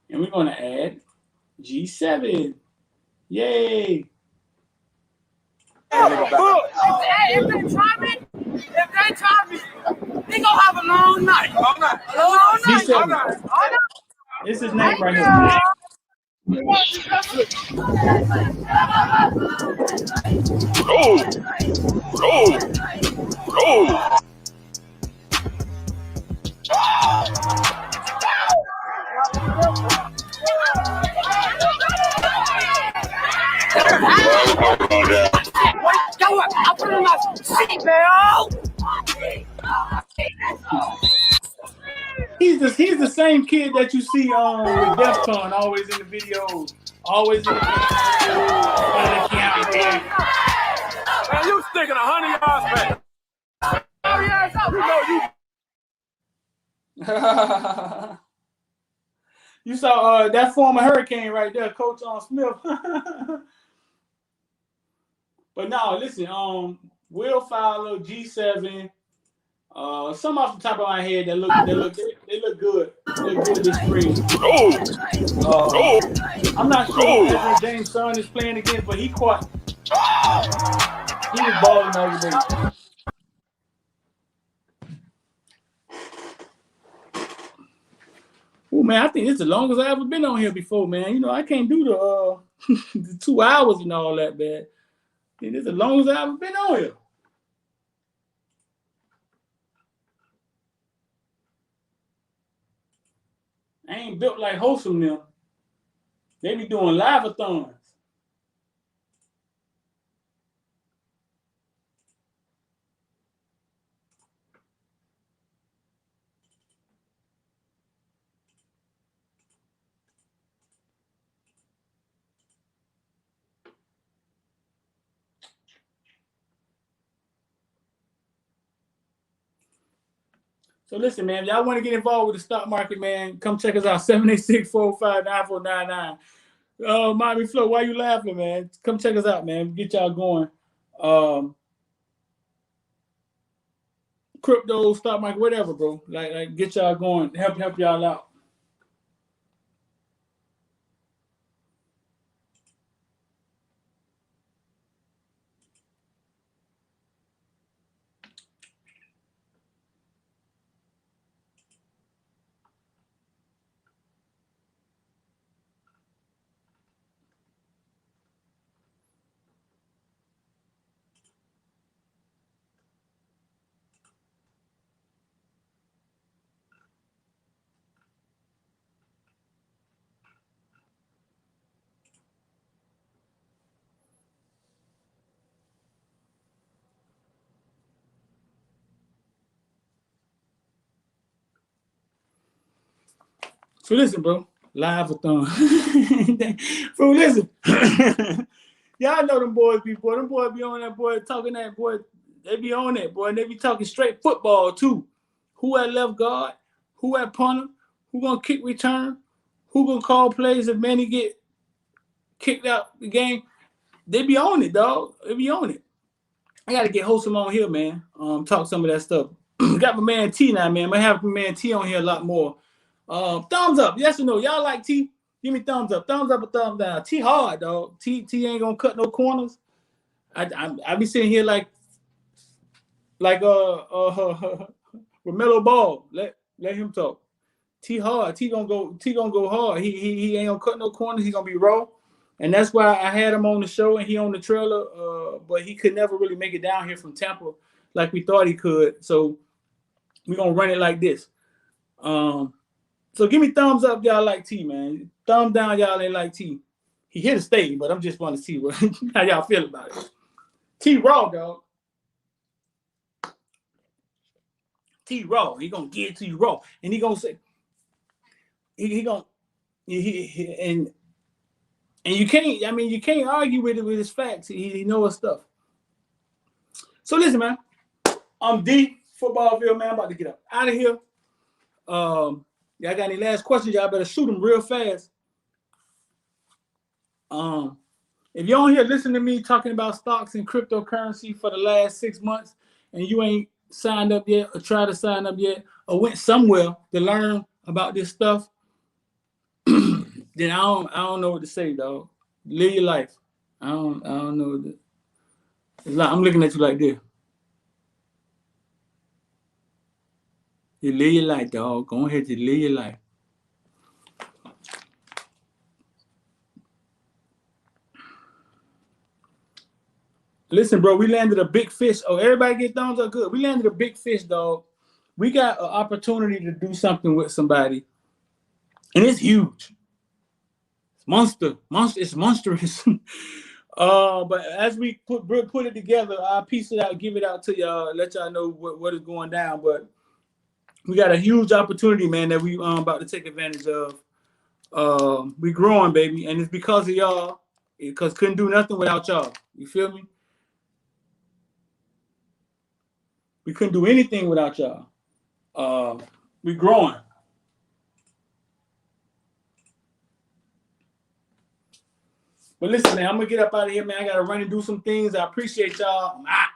And we're going to add G7. Yay. If they try me, He gonna have a long night. All night. D7. All night. It's his name right here. Go up. I'll put it in my seatbelt. He's the same kid that you see with DEFCON, always in the videos, always in the videos. Man, you sticking 100 yards back. You saw that former Hurricane right there, Coach Smith. But no, listen, Will Fowler, G7, some off the top of my head they look good. They look good this spring. I'm not sure who James Son is playing against, but he was balling over there. Oh man, I think it's the longest I ever been on here before, man. You know, I can't do the the 2 hours and all that, man. I think it's the longest I ever been on here. I ain't built like Wholesome them. They be doing live-a-thons. So listen, man, if y'all want to get involved with the stock market, man, come check us out, 786-405-9499. Miami Flo, why you laughing, man? Come check us out, man. Get y'all going. Crypto, stock market, whatever, bro. Like get y'all going, help y'all out. So listen, bro, live-a-thon. Bro, listen. Y'all know them boys be on that boy, talking that boy. They be on that boy, and they be talking straight football too. Who at left guard? Who at punter? Who gonna kick return? Who gonna call plays if Manny get kicked out the game? They be on it, dog. They be on it. I gotta get Wholesome on here, man. Talk some of that stuff. Got my man T now, man. I have my man T on here a lot more. Thumbs up, yes or no? Y'all like T? Give me thumbs up or thumbs down. T hard, dog. T ain't gonna cut no corners. I be sitting here like Romello Ball. Let him talk. T hard. T gonna go hard. He ain't gonna cut no corners. He gonna be raw. And that's why I had him on the show and he on the trailer. But he could never really make it down here from Tampa like we thought he could. So we're gonna run it like this. So give me thumbs up, y'all like T, man. Thumbs down, y'all ain't like T. He here to stay, but I'm just want to see how y'all feel about it. T raw, dog. T raw. He gonna give it to you raw, and he gonna say and you can't. I mean, you can't argue with it with his facts. He knows his stuff. So listen, man. I'm D Footballville, man. I'm about to get up out of here. Y'all got any last questions? Y'all better shoot them real fast. If you're on here listening to me talking about stocks and cryptocurrency for the last 6 months and you ain't signed up yet or tried to sign up yet or went somewhere to learn about this stuff, then I don't know what to say, dog. Live your life. I don't know what to, it's like I'm looking at you like this. You live your life, dog. Go ahead, you live your life. Listen, bro, we landed a big fish. Oh, everybody get thumbs up good. We landed a big fish, dog. We got an opportunity to do something with somebody, and it's huge. It's monstrous. But as we put it together, I'll piece it out, give it out to y'all, let y'all know what is going down. But we got a huge opportunity, man, that we about to take advantage of. We growing, baby, and it's because of y'all. Because couldn't do nothing without y'all. You feel me? We couldn't do anything without y'all. We growing. But listen, man, I'm gonna get up out of here, man. I gotta run and do some things. I appreciate y'all. I'm out.